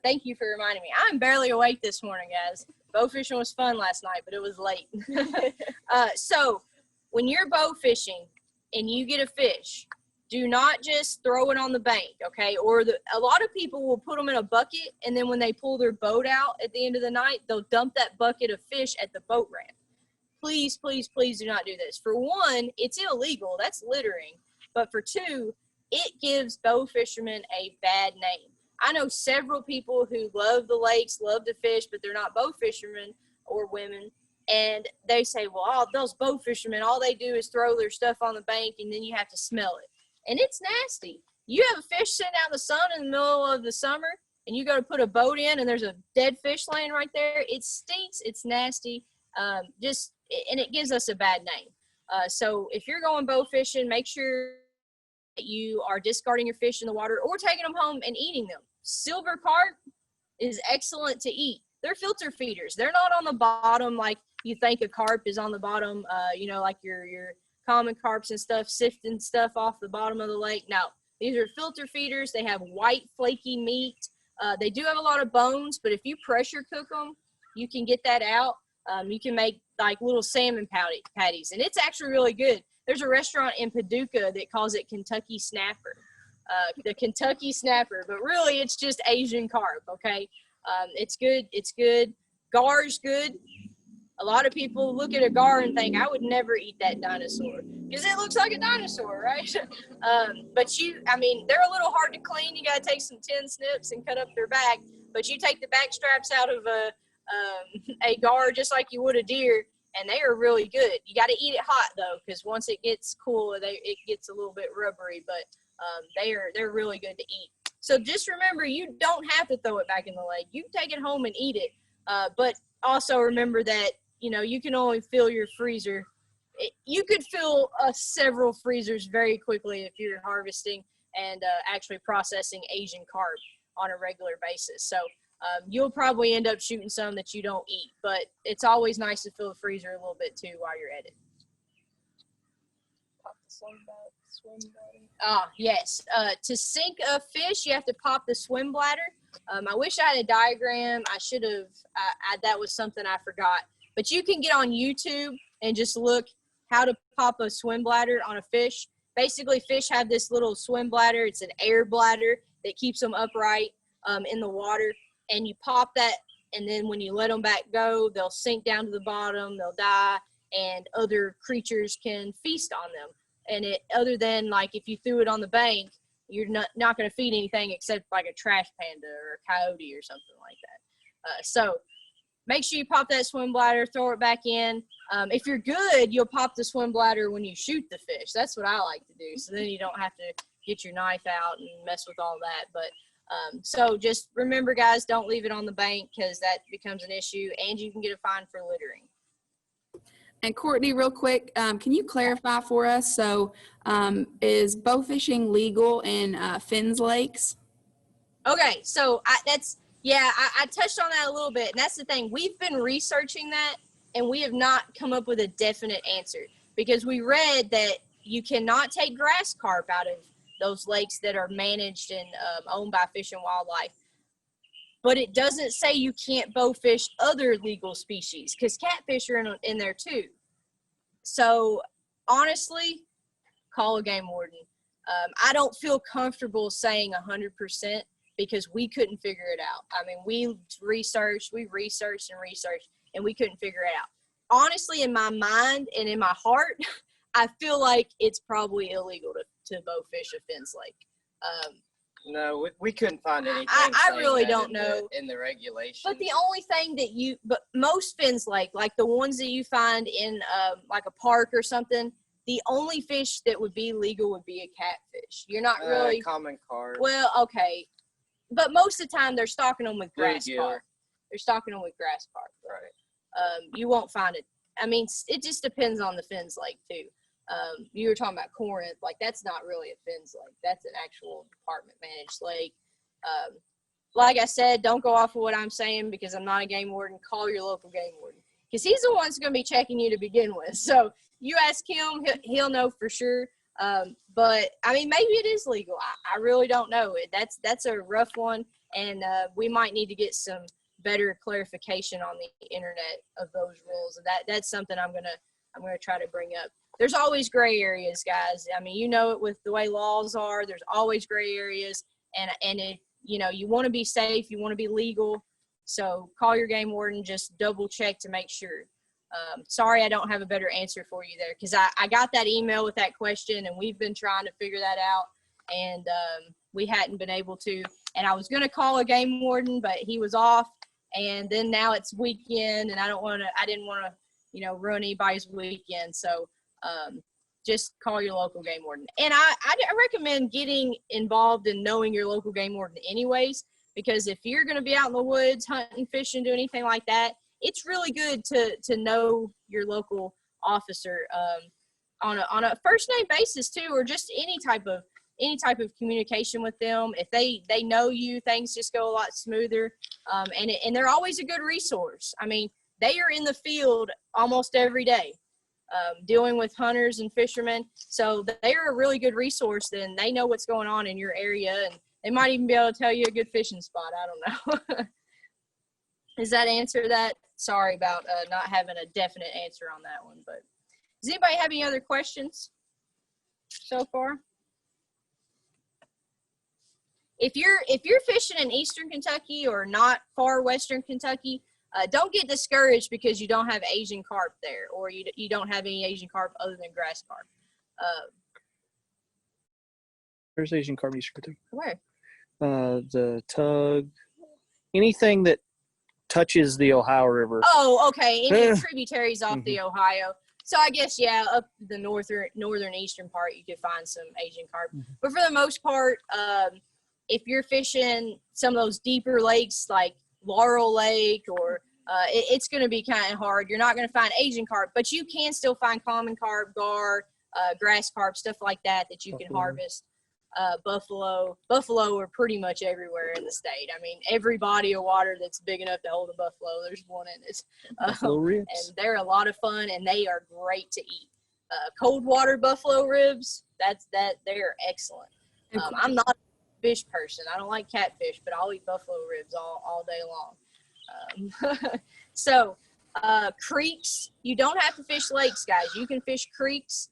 Thank you for reminding me. I'm barely awake this morning, guys. Bow fishing was fun last night, but it was late. So when you're bow fishing and you get a fish, do not just throw it on the bank, okay? Or a lot of people will put them in a bucket, and then when they pull their boat out at the end of the night, they'll dump that bucket of fish at the boat ramp. Please, please, please do not do this. For one, it's illegal. That's littering. But for two, it gives bow fishermen a bad name. I know several people who love the lakes, love to fish, but they're not bow fishermen or women. And they say, well, all those bow fishermen, all they do is throw their stuff on the bank, and then you have to smell it. And it's nasty. You have a fish sitting out in the sun in the middle of the summer, and you go to put a boat in, and there's a dead fish laying right there. It stinks. It's nasty. And it gives us a bad name. So if you're going bow fishing, make sure that you are discarding your fish in the water or taking them home and eating them. Silver carp is excellent to eat. They're filter feeders. They're not on the bottom like you think a carp is on the bottom, like your common carps and stuff, sifting stuff off the bottom of the lake. No, these are filter feeders. They have white, flaky meat. They do have a lot of bones, but if you pressure cook them, you can get that out. You can make like little salmon patties, and it's actually really good. There's a restaurant in Paducah that calls it Kentucky Snapper, the Kentucky Snapper, but really it's just Asian carp, okay? It's good. It's good. Gar's good. A lot of people look at a gar and think, I would never eat that dinosaur because it looks like a dinosaur, right? But they're a little hard to clean. You got to take some tin snips and cut up their back, but you take the back straps out of a gar just like you would a deer, and they are really good. You got to eat it hot though, because once it gets cool, it gets a little bit rubbery, but they're really good to eat. So just remember, you don't have to throw it back in the lake. You can take it home and eat it, but also remember that you can only fill your freezer. You could fill several freezers very quickly if you're harvesting and actually processing Asian carp on a regular basis. So you'll probably end up shooting some that you don't eat, but it's always nice to fill the freezer a little bit too while you're at it. Pop the swim bladder. Yes. To sink a fish, you have to pop the swim bladder. I wish I had a diagram. I should have. That was something I forgot. But you can get on YouTube and just look how to pop a swim bladder on a fish. Basically, fish have this little swim bladder. It's an air bladder that keeps them upright in the water. And you pop that, and then when you let them back go, they'll sink down to the bottom, they'll die, and other creatures can feast on them. And other than like if you threw it on the bank, you're not going to feed anything except like a trash panda or a coyote or something like that. So make sure you pop that swim bladder, throw it back in. If you're good, you'll pop the swim bladder when you shoot the fish. That's what I like to do. So then you don't have to get your knife out and mess with all that. But so just remember, guys, don't leave it on the bank because that becomes an issue, and you can get a fine for littering. And Courtney, real quick, can you clarify for us? So is bow fishing legal in Fins lakes? Okay, so I touched on that a little bit, and that's the thing. We've been researching that, and we have not come up with a definite answer because we read that you cannot take grass carp out of those lakes that are managed and owned by Fish and Wildlife. But it doesn't say you can't bow fish other legal species because catfish are in there too. So honestly, call a game warden. I don't feel comfortable saying 100% because we couldn't figure it out. I mean, we researched, and and we couldn't figure it out. Honestly, in my mind and in my heart, I feel like it's probably illegal to bowfish a Finns Lake. No, we couldn't find anything. I saying really that don't know. in the regulations. But the only thing that but most Finns Lake, like the ones that you find in like a park or something, the only fish that would be legal would be a catfish. You're not really common carp. Well, okay, but most of the time they're stocking them with grass Bluegill. carp. They're stocking them with grass carp. Right. You won't find it. I mean, it just depends on the Finns Lake too. You were talking about Corinth, like that's not really a Finns Lake. That's an actual department managed lake. Like I said, don't go off of what I'm saying because I'm not a game warden. Call your local game warden because he's the one that's going to be checking you to begin with. So you ask him, he'll know for sure. But I mean, maybe it is legal. I really don't know. That's a rough one, and we might need to get some better clarification on the internet of those rules. And that's something I'm gonna try to bring up. There's always gray areas, guys. I mean, you know it with the way laws are. There's always gray areas, and if you want to be safe, you want to be legal. So call your game warden. Just double check to make sure. Sorry, I don't have a better answer for you there because I got that email with that question, and we've been trying to figure that out, and we hadn't been able to. And I was going to call a game warden, but he was off. And then now it's weekend, and I didn't want to, ruin anybody's weekend. So just call your local game warden. And I recommend getting involved in knowing your local game warden anyways, because if you're going to be out in the woods hunting, fishing, do anything like that, it's really good to know your local officer on a first name basis too, or just any type of communication with them. If they know you, things just go a lot smoother. And they're always a good resource. I mean, they are in the field almost every day, dealing with hunters and fishermen. So they are a really good resource. Then they know what's going on in your area, and they might even be able to tell you a good fishing spot. I don't know. Does that answer that? Sorry about not having a definite answer on that one. But does anybody have any other questions so far? If you're fishing in Eastern Kentucky or not far Western Kentucky, don't get discouraged because you don't have Asian carp there, or you don't have any Asian carp other than grass carp. There's Asian carp in Eastern Kentucky. Where? The tug, anything that touches the Ohio River. Oh, okay. Any tributaries off the Ohio. So I guess, yeah, up the northern eastern part, you could find some Asian carp. But for the most part, if you're fishing some of those deeper lakes like Laurel Lake, or it's going to be kind of hard. You're not going to find Asian carp, but you can still find common carp, gar, grass carp, stuff like that you can harvest. Buffalo are pretty much everywhere in the state. I mean, every body of water that's big enough to hold a buffalo, there's one in it. And they're a lot of fun, and they are great to eat. Cold water buffalo ribs, they're excellent. I'm not a fish person. I don't like catfish, but I'll eat buffalo ribs all day long. So creeks, you don't have to fish lakes, guys. You can fish creeks.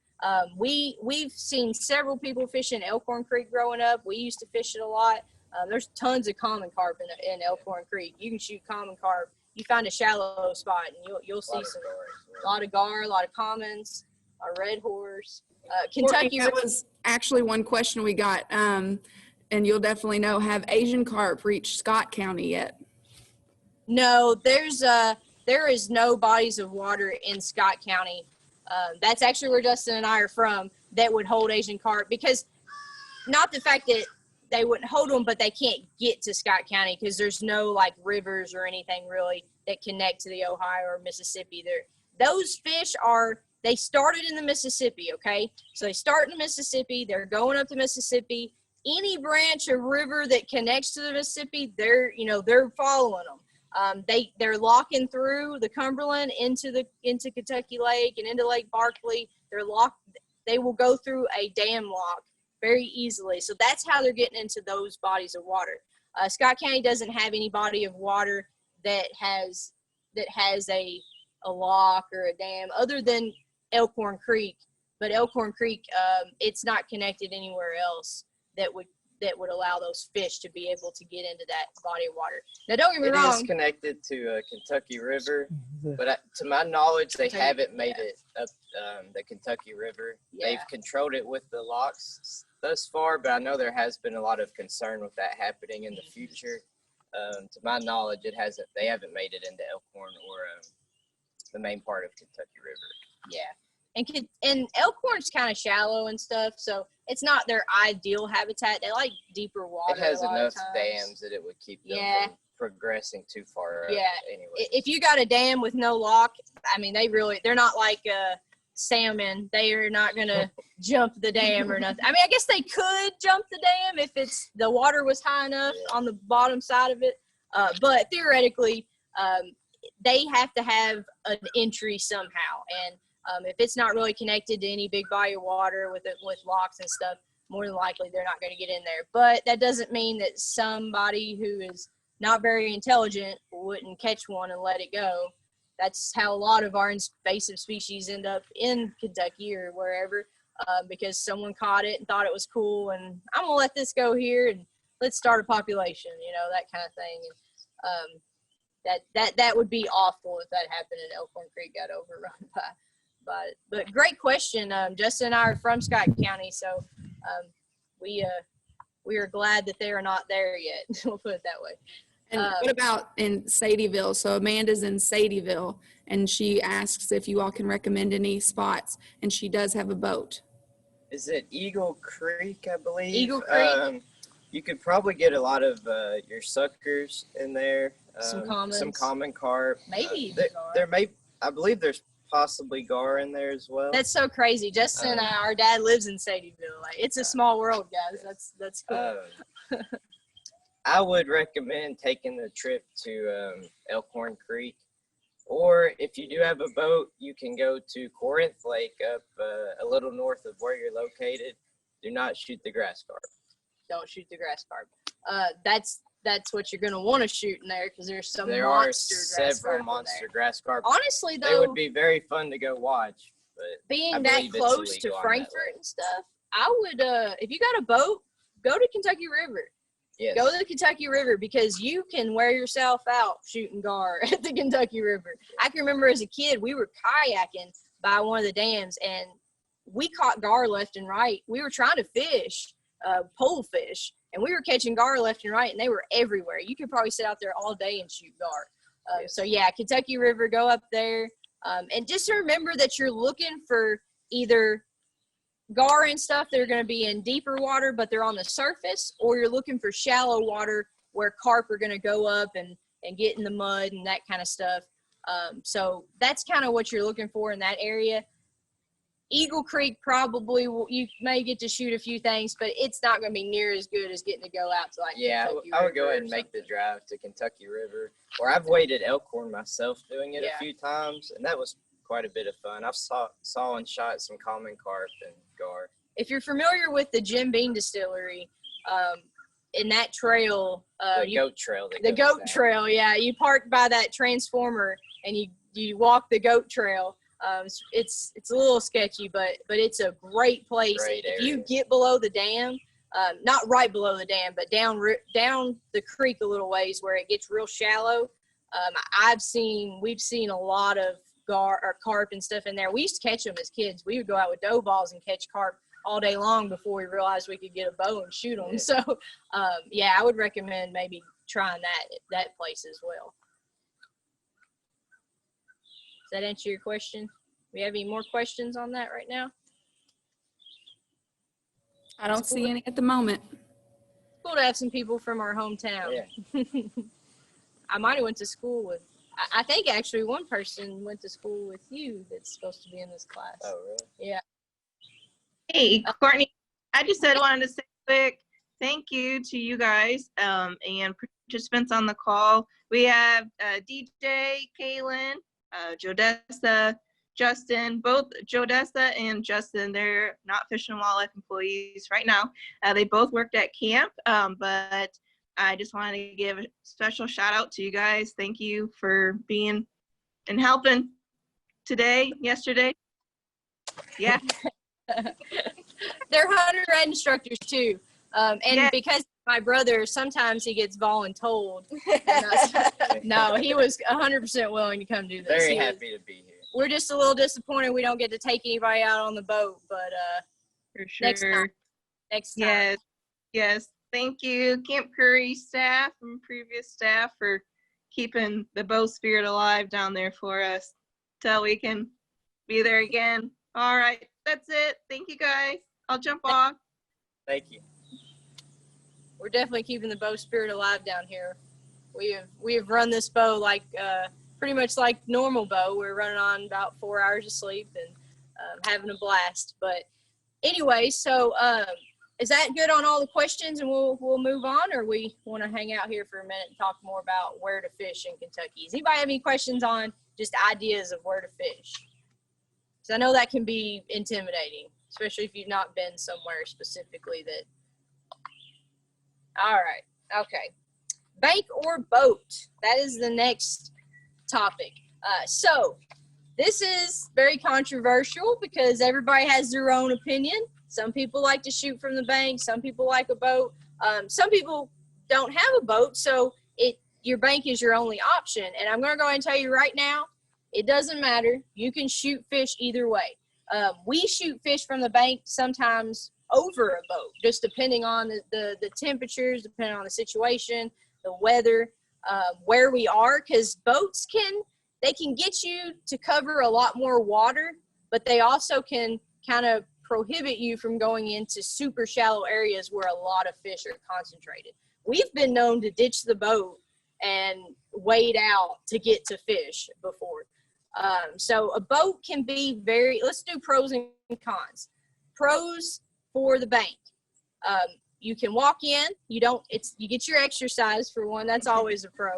We've seen several people fishing Elkhorn Creek growing up. We used to fish it a lot. There's tons of common carp in Elkhorn Creek. You can shoot common carp. You find a shallow spot, and you'll see a lot of gar, a lot of commons, a red horse. Kentucky. That was actually one question we got, and you'll definitely know. Have Asian carp reached Scott County yet? No, there is no bodies of water in Scott County. That's actually where Justin and I are from, that would hold Asian carp, because not the fact that they wouldn't hold them, but they can't get to Scott County because there's no like rivers or anything really that connect to the Ohio or Mississippi. Those fish they started in the Mississippi, okay? So they start in the Mississippi, they're going up the Mississippi. Any branch of river that connects to the Mississippi, they're following them. They're locking through the Cumberland into Kentucky Lake and into Lake Barkley. They will go through a dam lock very easily. So that's how they're getting into those bodies of water. Scott County doesn't have any body of water that has a lock or a dam other than Elkhorn Creek. But Elkhorn Creek, it's not connected anywhere else that would that would allow those fish to be able to get into that body of water. Now, don't get me It wrong. is connected to Kentucky River, but to my knowledge, they haven't made it up the Kentucky River. Yeah. They've controlled it with the locks thus far, but I know there has been a lot of concern with that happening in the future. To my knowledge, they haven't made it into Elkhorn or the main part of Kentucky River. Yeah. And Elkhorn's kind of shallow and stuff, so it's not their ideal habitat. They like deeper water. It has a lot enough of times. dams that it would keep them from progressing too far up. Yeah. Anyway. If you got a dam with no lock, I mean, they're not like salmon. They are not going to jump the dam or nothing. I mean, I guess they could jump the dam if the water was high enough on the bottom side of it. But theoretically, they have to have an entry somehow. And if it's not really connected to any big body of water with locks and stuff, more than likely they're not going to get in there. But that doesn't mean that somebody who is not very intelligent wouldn't catch one and let it go. That's how a lot of our invasive species end up in Kentucky or wherever, because someone caught it and thought it was cool, and I'm gonna let this go here and let's start a population, that kind of thing. And that would be awful if that happened and Elkhorn Creek got overrun by it. But great question. Justin and I are from Scott County, so we are glad that they are not there yet. We'll put it that way. And what about in Sadieville? So Amanda's in Sadieville, and she asks if you all can recommend any spots, and she does have a boat. Is it Eagle Creek, I believe? Eagle Creek. You could probably get a lot of your suckers in there. Some common carp. Maybe I believe there's possibly gar in there as well. That's so crazy. Justin and our dad lives in Sadieville. Like, it's a small world, guys. That's cool. I would recommend taking the trip to Elkhorn Creek, or if you do have a boat, you can go to Corinth Lake up a little north of where you're located. Do not shoot the grass carp. Don't shoot the grass carp. That's what you're going to want to shoot in there, because there's some there monster are several monster grass carp. Honestly, though, they would be very fun to go watch. But being that close to Frankfort and stuff, I would, if you got a boat, go to Kentucky River. Yes. Go to the Kentucky River, because you can wear yourself out shooting gar at the Kentucky River. I can remember as a kid, we were kayaking by one of the dams, and we caught gar left and right. We were trying to fish, pole fish, and we were catching gar left and right, and they were everywhere. You could probably sit out there all day and shoot gar. So, yeah, Kentucky River, go up there. And just remember that you're looking for either gar and stuff that are going to be in deeper water, but they're on the surface, or you're looking for shallow water where carp are going to go up and get in the mud and that kind of stuff. So that's kind of what you're looking for in that area. Eagle Creek, probably you may get to shoot a few things, but it's not going to be near as good as getting to go out to Kentucky I would go River ahead and make the drive to Kentucky River. Or I've waded Elkhorn myself doing it a few times, and that was quite a bit of fun. I've saw and shot some common carp and gar. If you're familiar with the Jim Beam Distillery, in that trail, goat trail. The goat trail, yeah. You park by that transformer and you walk the goat trail. It's a little sketchy, but it's a great place. If you get below the dam, not right below the dam, but down the creek a little ways where it gets real shallow. We've seen a lot of gar or carp and stuff in there. We used to catch them as kids. We would go out with dough balls and catch carp all day long before we realized we could get a bow and shoot them. So, I would recommend maybe trying that place as well. Does that answer your question? We have any more questions on that right now? I don't see any at the moment. Cool to have some people from our hometown. Yeah. I might have went to school with, I think actually one person went to school with you that's supposed to be in this class. Oh, really? Yeah. Hey, Courtney, I just wanted to say quick thank you to you guys and participants on the call. We have DJ, Kaylin, Jodessa, Justin, both Jodessa and Justin, they're not Fish and Wildlife employees right now. They both worked at camp, but I just wanted to give a special shout out to you guys. Thank you for being and helping today, yesterday. Yeah. They're hunter instructors too. And Yeah. because my brother, sometimes he gets voluntold. No, he was 100% willing to come do this. Very He was- happy to be here. We're just a little disappointed we don't get to take anybody out on the boat, but For sure. next time. Next time. Yes. Yes. Thank you, Camp Curry staff and previous staff for keeping the boat spirit alive down there for us till we can be there again. All right. That's it. Thank you guys. I'll jump off. Thank you. We're definitely keeping the boat spirit alive down here. We have run this boat like pretty much like normal boat. We're running on about 4 hours of sleep and having a blast. But anyway, so is that good on all the questions, and we'll move on, or we want to hang out here for a minute and talk more about where to fish in Kentucky? Does anybody have any questions on just ideas of where to fish? Because I know that can be intimidating, especially if you've not been somewhere specifically that. All right. Okay. Bank or boat? That is the next topic. So this is very controversial because everybody has their own opinion. Some people like to shoot from the bank. Some people like a boat. Some people don't have a boat, so your bank is your only option. And I'm going to go ahead and tell you right now, it doesn't matter. You can shoot fish either way. We shoot fish from the bank sometimes over a boat, just depending on the temperatures, depending on the situation, the weather, where we are, because boats can get you to cover a lot more water, but they also can kind of prohibit you from going into super shallow areas where a lot of fish are concentrated. We've been known to ditch the boat and wade out to get to fish before. So a boat can be let's do pros and cons. Pros for the bank. You can walk in, you get your exercise for one, that's always a pro.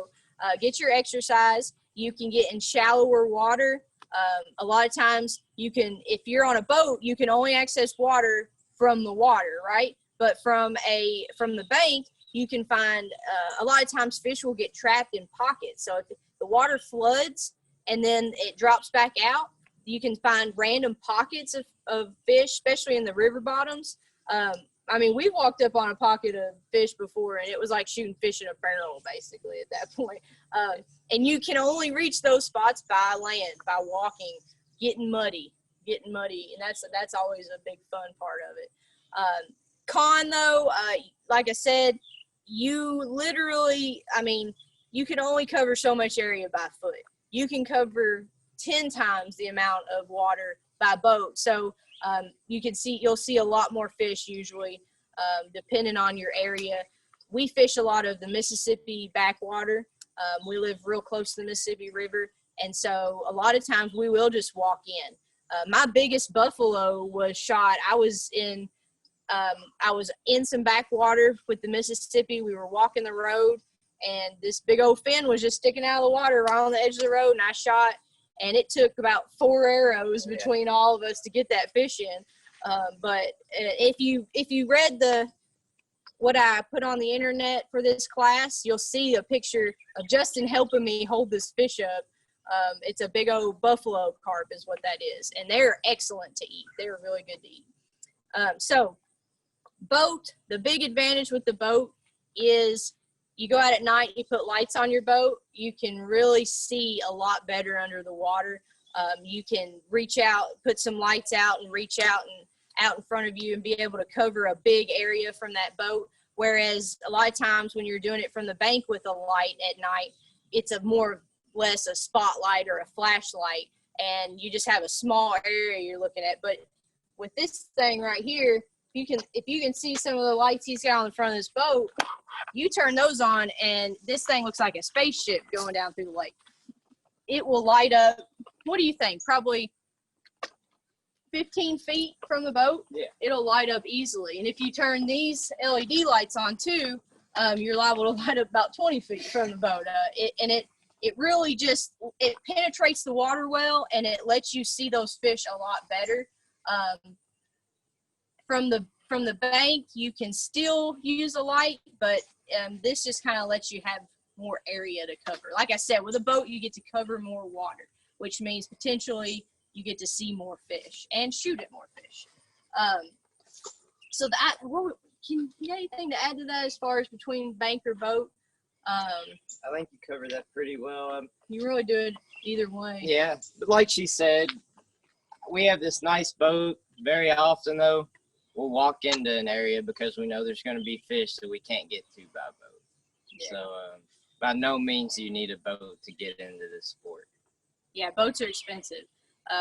Get your exercise. You can get in shallower water. A lot of times if you're on a boat, you can only access water from the water, right? But from the bank, you can find, a lot of times fish will get trapped in pockets. So if the water floods and then it drops back out, you can find random pockets of fish, especially in the river bottoms. I mean, we walked up on a pocket of fish before, and it was like shooting fish in a barrel, basically, at that point. And you can only reach those spots by land, by walking, getting muddy, and that's always a big fun part of it. Con, though, like I said, you can only cover so much area by foot. You can cover 10 times the amount of water by boat. So you'll see a lot more fish usually, depending on your area. We fish a lot of the Mississippi backwater. We live real close to the Mississippi River, and so a lot of times we will just walk in. My biggest buffalo was shot. I was in some backwater with the Mississippi. We were walking the road, and this big old fin was just sticking out of the water right on the edge of the road, and I shot. And it took about 4 arrows between all of us to get that fish in. But if you read what I put on the internet for this class, you'll see a picture of Justin helping me hold this fish up. It's a big old buffalo carp is what that is. And they're excellent to eat. They're really good to eat. So boat, the big advantage with the boat is you go out at night, you put lights on your boat, you can really see a lot better under the water. You can reach out, put some lights out and reach out in front of you and be able to cover a big area from that boat. Whereas a lot of times when you're doing it from the bank with a light at night, it's more or less a spotlight or a flashlight, and you just have a small area you're looking at. But with this thing right here, if you can see some of the lights he's got on the front of this boat, you turn those on and this thing looks like a spaceship going down through the lake. It will light up, what do you think, probably 15 feet from the boat? Yeah. It'll light up easily. And if you turn these LED lights on too, you're liable to light up about 20 feet from the boat. It really just, it penetrates the water well, and it lets you see those fish a lot better. From the bank, you can still use a light, but this just kind of lets you have more area to cover. Like I said, with a boat, you get to cover more water, which means potentially you get to see more fish and shoot at more fish. So you got anything to add to that as far as between bank or boat? I think you covered that pretty well. You really do it either way. Yeah, but like she said, we have this nice boat. Very often, though, we'll walk into an area because we know there's going to be fish that we can't get to by boat. Yeah. So, by no means do you need a boat to get into this sport. Yeah, boats are expensive.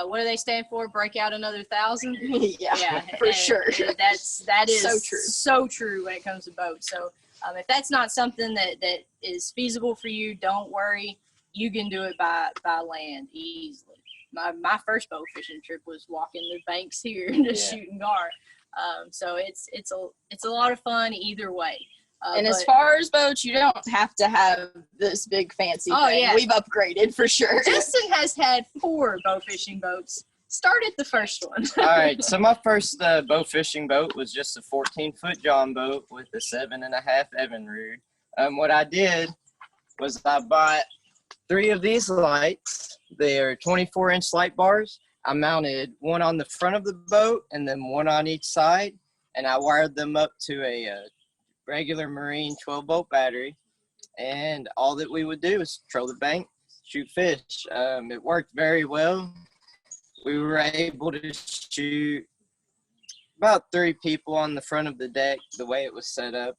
What do they stand for? Break out another 1,000? Yeah, for and sure. That is So true. So true when it comes to boats. So if that's not something that is feasible for you, don't worry. You can do it by land easily. My first bow fishing trip was walking the banks here to shoot and gar. So it's a lot of fun either way. And as far as boats, you don't have to have this big fancy thing. Yeah. We've upgraded for sure. Justin has had 4 bow fishing boats. Start at the first one. All right, so my first bow fishing boat was just a 14-foot John boat with a 7.5 Evinrude. What I did was I bought 3 of these lights. They're 24-inch light bars. I mounted one on the front of the boat and then one on each side, and I wired them up to a regular marine 12-volt battery, and all that we would do is patrol the bank, shoot fish. It worked very well. We were able to shoot about 3 people on the front of the deck the way it was set up.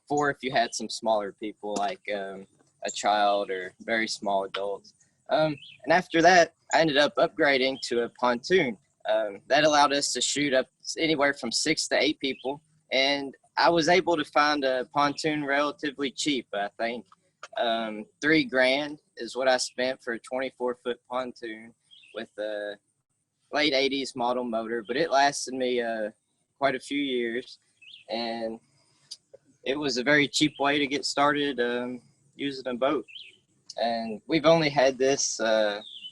4 if you had some smaller people like a child or very small adults. And after that, I ended up upgrading to a pontoon. That allowed us to shoot up anywhere from 6 to 8 people, and I was able to find a pontoon relatively cheap. I think $3,000 is what I spent for a 24-foot pontoon with a late 80s model motor, but it lasted me quite a few years, and it was a very cheap way to get started using a boat. And we've only had this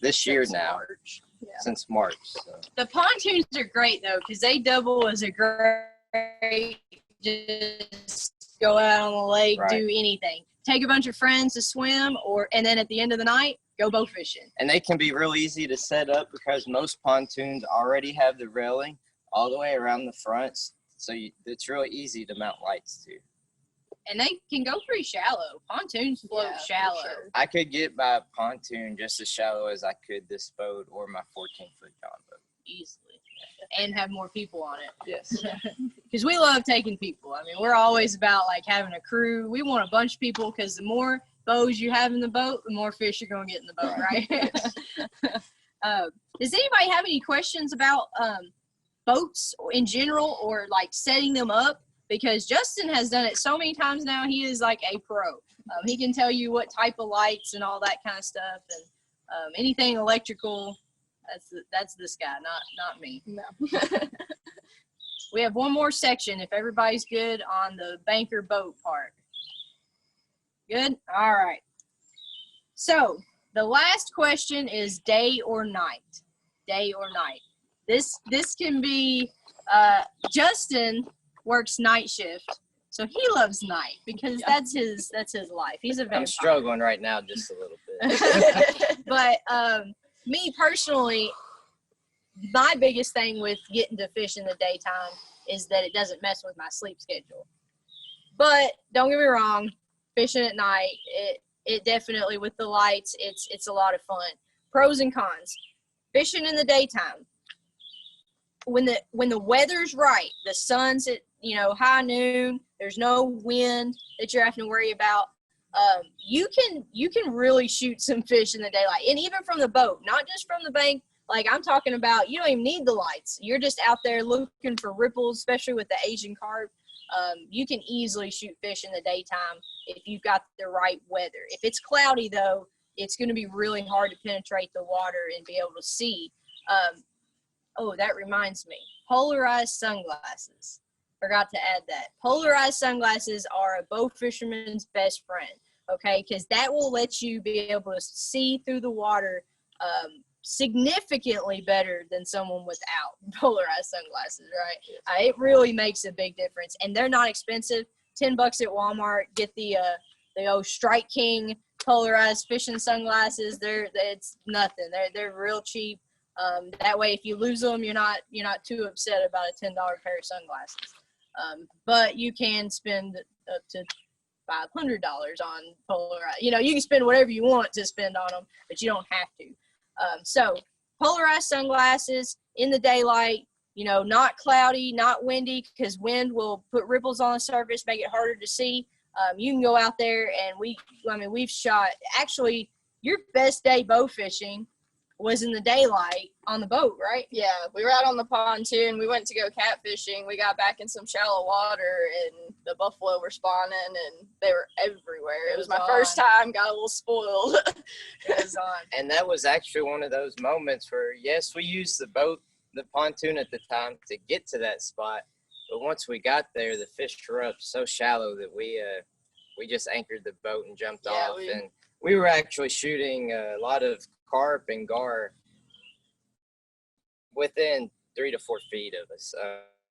this year now, since March. So. The pontoons are great though, because they double as a great just go out on the lake, do anything. Take a bunch of friends to swim, and then at the end of the night, go bow fishing. And they can be real easy to set up because most pontoons already have the railing all the way around the fronts, so it's really easy to mount lights to. And they can go pretty shallow. Pontoons float shallow. Sure. I could get my pontoon just as shallow as I could this boat or my 14-foot John boat. Easily. And have more people on it. Yes. Because we love taking people. I mean, we're always about like having a crew. We want a bunch of people because the more bows you have in the boat, the more fish you're going to get in the boat, right? Does anybody have any questions about boats in general or like setting them up? Because Justin has done it so many times now. He is like a pro. He can tell you what type of lights and all that kind of stuff, and anything electrical. That's this guy, not me. No. We have one more section if everybody's good on the banker boat part. Good? All right. So the last question is day or night. Day or night. This can be Justin works night shift, so he loves night because that's his life. He's a vampire. I'm struggling right now just a little bit. But me personally, my biggest thing with getting to fish in the daytime is that it doesn't mess with my sleep schedule. But don't get me wrong, fishing at night, it definitely, with the lights, it's a lot of fun. Pros and cons. Fishing in the daytime, when the weather's right, the sun's at high noon, there's no wind that you're having to worry about. You can really shoot some fish in the daylight, and even from the boat, not just from the bank. Like I'm talking about, you don't even need the lights. You're just out there looking for ripples, especially with the Asian carp. You can easily shoot fish in the daytime if you've got the right weather. If it's cloudy though, it's going to be really hard to penetrate the water and be able to see. Oh, that reminds me, polarized sunglasses. Forgot to add that. Polarized sunglasses are a bow fisherman's best friend, okay? Because that will let you be able to see through the water significantly better than someone without polarized sunglasses, right? It really makes a big difference, and they're not expensive. $10 at Walmart. Get the old Strike King polarized fishing sunglasses. It's nothing. They're real cheap. That way, if you lose them, you're not too upset about a $10 pair of sunglasses. But you can spend up to $500 on polarized. You know, you can spend whatever you want to spend on them, but you don't have to. So polarized sunglasses in the daylight, you know, not cloudy, not windy, because wind will put ripples on the surface, make it harder to see. You can go out there and we've shot, actually, your best day bow fishing was in the daylight on the boat, right? Yeah, we were out on the pontoon. We went to go catfishing. We got back in some shallow water, and the buffalo were spawning, and they were everywhere. It was my first time. Got a little spoiled. It was on. And that was actually one of those moments where, yes, we used the boat, the pontoon at the time to get to that spot. But once we got there, the fish were up so shallow that we just anchored the boat and jumped off. And we were actually shooting a lot of carp and gar within 3 to 4 feet of us,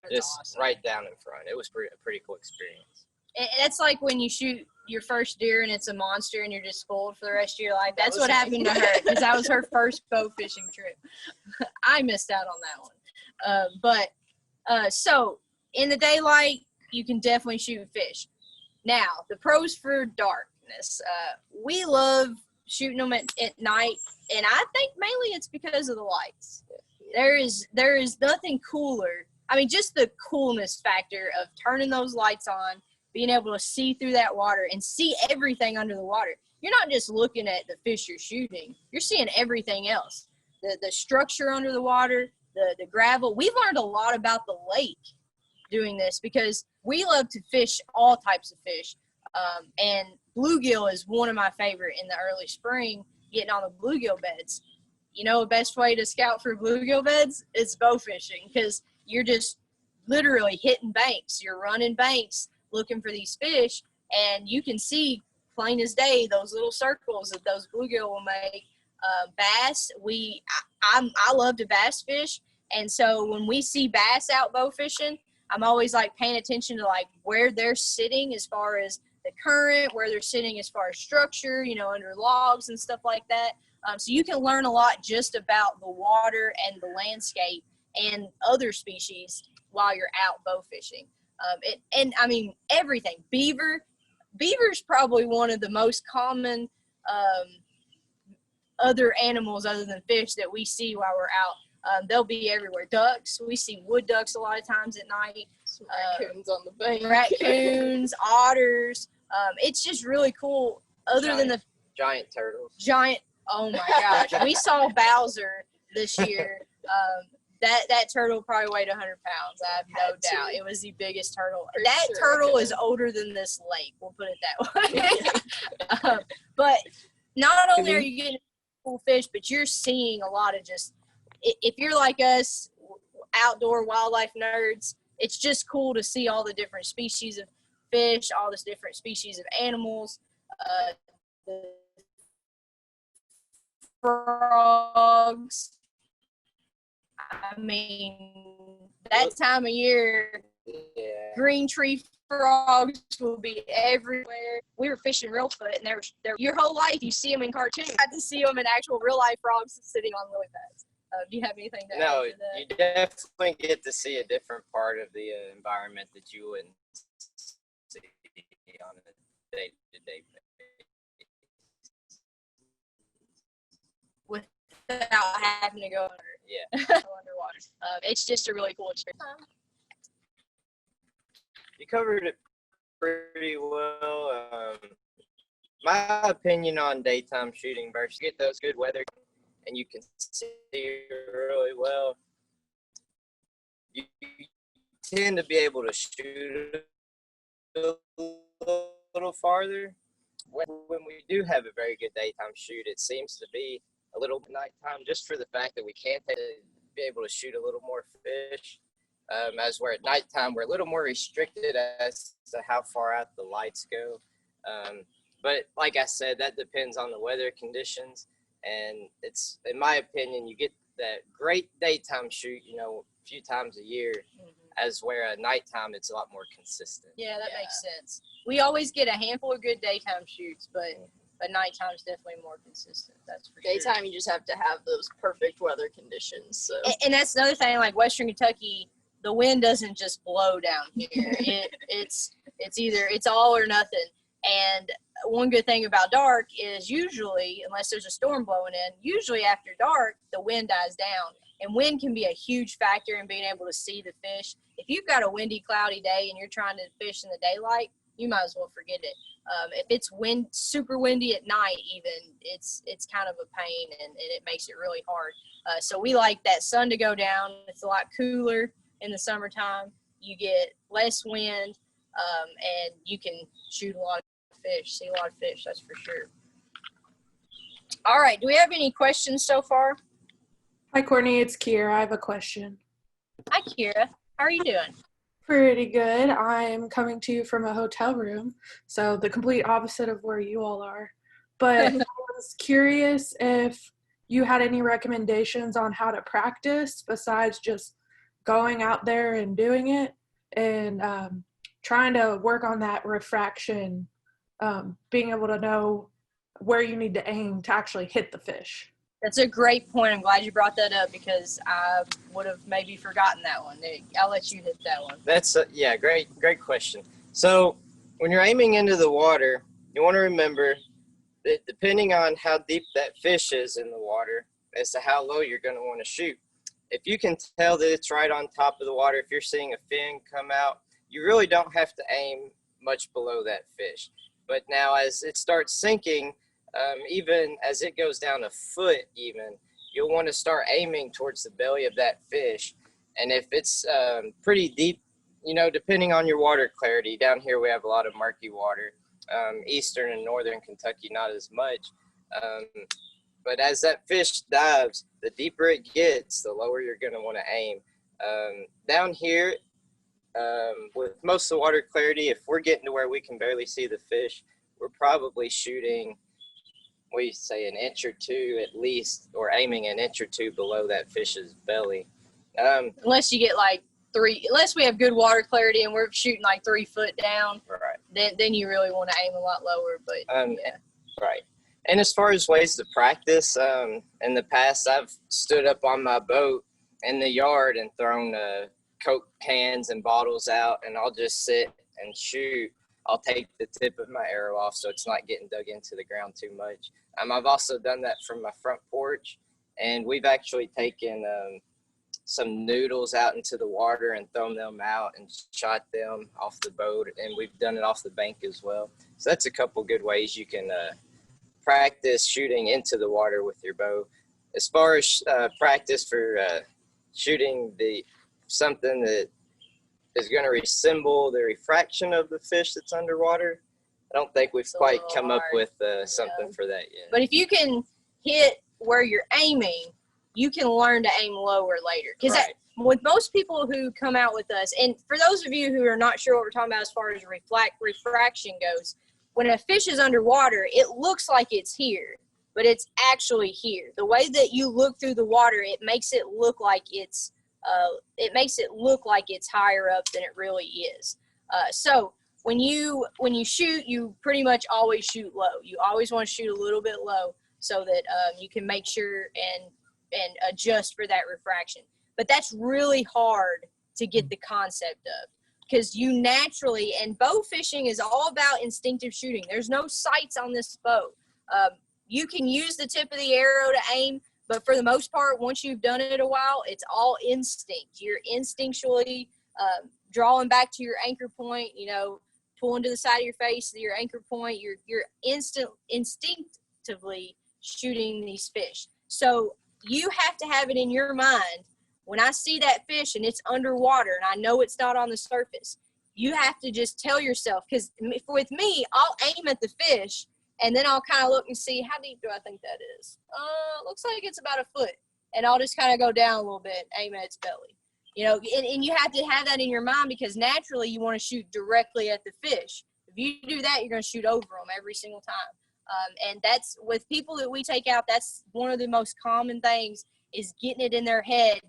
just awesome. Right down in front. It was a pretty cool experience. It's like when you shoot your first deer and it's a monster and you're just spoiled for the rest of your life. That's what happened to her, because that was her first bow fishing trip. I missed out on that one. So in the daylight, you can definitely shoot fish. Now, the pros for darkness. We love shooting them at night, and I think mainly it's because of the lights. There is nothing cooler. I mean, just the coolness factor of turning those lights on, being able to see through that water and see everything under the water. You're not just looking at the fish you're shooting. You're seeing everything else. The structure under the water, the gravel. We've learned a lot about the lake doing this, because we love to fish all types of fish. And bluegill is one of my favorite in the early spring, getting on the bluegill beds. You know, the best way to scout for bluegill beds is bow fishing, because you're just literally hitting banks. You're running banks looking for these fish, and you can see plain as day those little circles that those bluegill will make. Bass, I love to bass fish, and so when we see bass out bow fishing, I'm always like paying attention to like where they're sitting as far as the current, where they're sitting as far as structure, you know, under logs and stuff like that. So you can learn a lot just about the water and the landscape and other species while you're out bow fishing. And I mean, everything. Beaver's probably one of the most common other animals other than fish that we see while we're out. They'll be everywhere. Ducks, we see wood ducks a lot of times at night. Some raccoons on the bank. Raccoons, otters. It's just really cool. Other than the giant turtles. Oh my gosh. We saw Bowser this year. That turtle probably weighed 100 pounds. I have no doubt. It was the biggest turtle. That turtle is older than this lake. We'll put it that way. But not only are you getting cool fish, but you're seeing a lot of just, if you're like us, outdoor wildlife nerds, it's just cool to see all the different species of fish, all the different species of animals, the frogs. I mean, that time of year, green tree frogs will be everywhere. We were fishing reelfoot, and they're your whole life you see them in cartoons. I had to see them in actual real life frogs sitting on lily pads. Do you have anything to add to that? You definitely get to see a different part of the environment that you wouldn't see on a day-to-day basis. Without having to go underwater. It's just a really cool experience. You covered it pretty well. My opinion on daytime shooting versus get those good weather and you can see really well. You tend to be able to shoot a little farther. When we do have a very good daytime shoot, it seems to be a little nighttime, just for the fact that we can't be able to shoot a little more fish. As we're at nighttime, we're a little more restricted as to how far out the lights go. But like I said, that depends on the weather conditions. And it's, in my opinion, you get that great daytime shoot, you know, a few times a year, as where at nighttime it's a lot more consistent. Yeah, that makes sense. We always get a handful of good daytime shoots, but nighttime is definitely more consistent. That's for sure. Daytime, you just have to have those perfect weather conditions. So. And that's another thing, like Western Kentucky, the wind doesn't just blow down here. It's all or nothing. And one good thing about dark is usually, unless there's a storm blowing in, usually after dark, the wind dies down. And wind can be a huge factor in being able to see the fish. If you've got a windy, cloudy day and you're trying to fish in the daylight, you might as well forget it. If it's super windy at night even, it's kind of a pain, and it makes it really hard. So we like that sun to go down. It's a lot cooler in the summertime. You get less wind, and you can shoot a lot of fish, see a lot of fish, that's for sure. All right, do we have any questions so far? Hi, Courtney. It's Kiera. I have a question. Hi, Kira. How are you doing? Pretty good. I'm coming to you from a hotel room, so the complete opposite of where you all are. But I was curious if you had any recommendations on how to practice besides just going out there and doing it, and trying to work on that refraction, being able to know where you need to aim to actually hit the fish. That's a great point. I'm glad you brought that up because I would have maybe forgotten that one. I'll let you hit that one. That's yeah, great question. So when you're aiming into the water, you want to remember that depending on how deep that fish is in the water as to how low you're going to want to shoot. If you can tell that it's right on top of the water, if you're seeing a fin come out, you really don't have to aim much below that fish. But now as it starts sinking, even as it goes down a foot even, you'll want to start aiming towards the belly of that fish. And if it's pretty deep, you know, depending on your water clarity, down here we have a lot of murky water, eastern and northern Kentucky not as much. But as that fish dives, the deeper it gets, the lower you're going to want to aim. Down here, with most of the water clarity, if we're getting to where we can barely see the fish, we're probably shooting, we say, an inch or two at least, or aiming an inch or two below that fish's belly. Unless you get like unless we have good water clarity and we're shooting like 3 foot down, right. Then you really want to aim a lot lower. But yeah. Right. And as far as ways to practice, in the past, I've stood up on my boat in the yard and thrown Coke cans and bottles out, and I'll just sit and shoot. I'll take the tip of my arrow off so it's not getting dug into the ground too much. I've also done that from my front porch, and we've actually taken some noodles out into the water and thrown them out and shot them off the boat, and we've done it off the bank as well. So that's a couple good ways you can practice shooting into the water with your bow. As far as practice for shooting something that is going to resemble the refraction of the fish that's underwater, I don't think we've quite come up with something for that yet. But if you can hit where you're aiming, you can learn to aim lower later. Because with most people who come out with us, and for those of you who are not sure what we're talking about as far as refraction goes, when a fish is underwater, it looks like it's here, but it's actually here. The way that you look through the water, it makes it look like it's higher up than it really is. So when you shoot, you pretty much always shoot low. You always want to shoot a little bit low so that you can make sure and adjust for that refraction. But that's really hard to get the concept of, because you naturally, and bow fishing is all about instinctive shooting. There's no sights on this bow. You can use the tip of the arrow to aim, but for the most part, once you've done it a while, it's all instinct. You're instinctually drawing back to your anchor point, you know, pulling to the side of your face to your anchor point. You're instinctively shooting these fish. So you have to have it in your mind, when I see that fish and it's underwater and I know it's not on the surface, you have to just tell yourself, because with me, I'll aim at the fish and then I'll kind of look and see, how deep do I think that is? Looks like it's about a foot. And I'll just kind of go down a little bit, aim at its belly. You know, and you have to have that in your mind, because naturally you want to shoot directly at the fish. If you do that, you're going to shoot over them every single time. And that's, with people that we take out, that's one of the most common things, is getting it in their head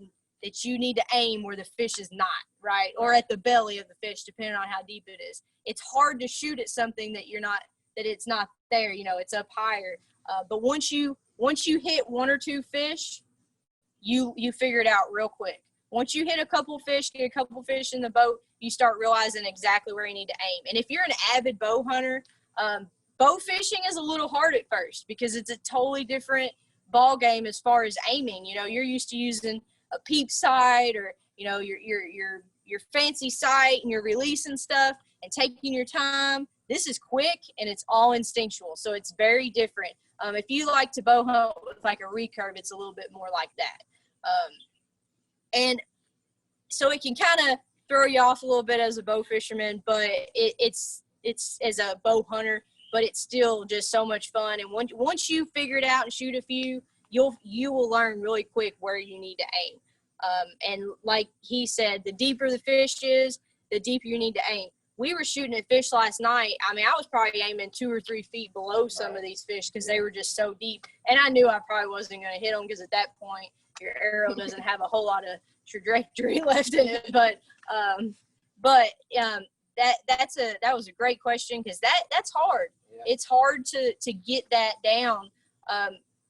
that you need to aim where the fish is not, right? Or at the belly of the fish, depending on how deep it is. It's hard to shoot at something that it's not there, you know, it's up higher. But once you hit 1 or 2 fish, you figure it out real quick. once you hit a couple fish, get a couple fish in the boat, you start realizing exactly where you need to aim. And if you're an avid bow hunter, bow fishing is a little hard at first because it's a totally different ball game as far as aiming. You know, you're used to using a peep sight or, you know, your fancy sight and your release and stuff and taking your time. This is quick and it's all instinctual, so it's very different. If you like to bow hunt with like a recurve, it's a little bit more like that. And so it can kind of throw you off a little bit as a bow fisherman, but it's as a bow hunter, but it's still just so much fun. And once you figure it out and shoot a few, you will learn really quick where you need to aim. And like he said, the deeper the fish is, the deeper you need to aim. We were shooting at fish last night. I mean, I was probably aiming 2 or 3 feet below some of these fish because they were just so deep. And I knew I probably wasn't going to hit them because at that point, your arrow doesn't have a whole lot of trajectory left in it. But that was a great question because that's hard. Yeah. It's hard to get that down.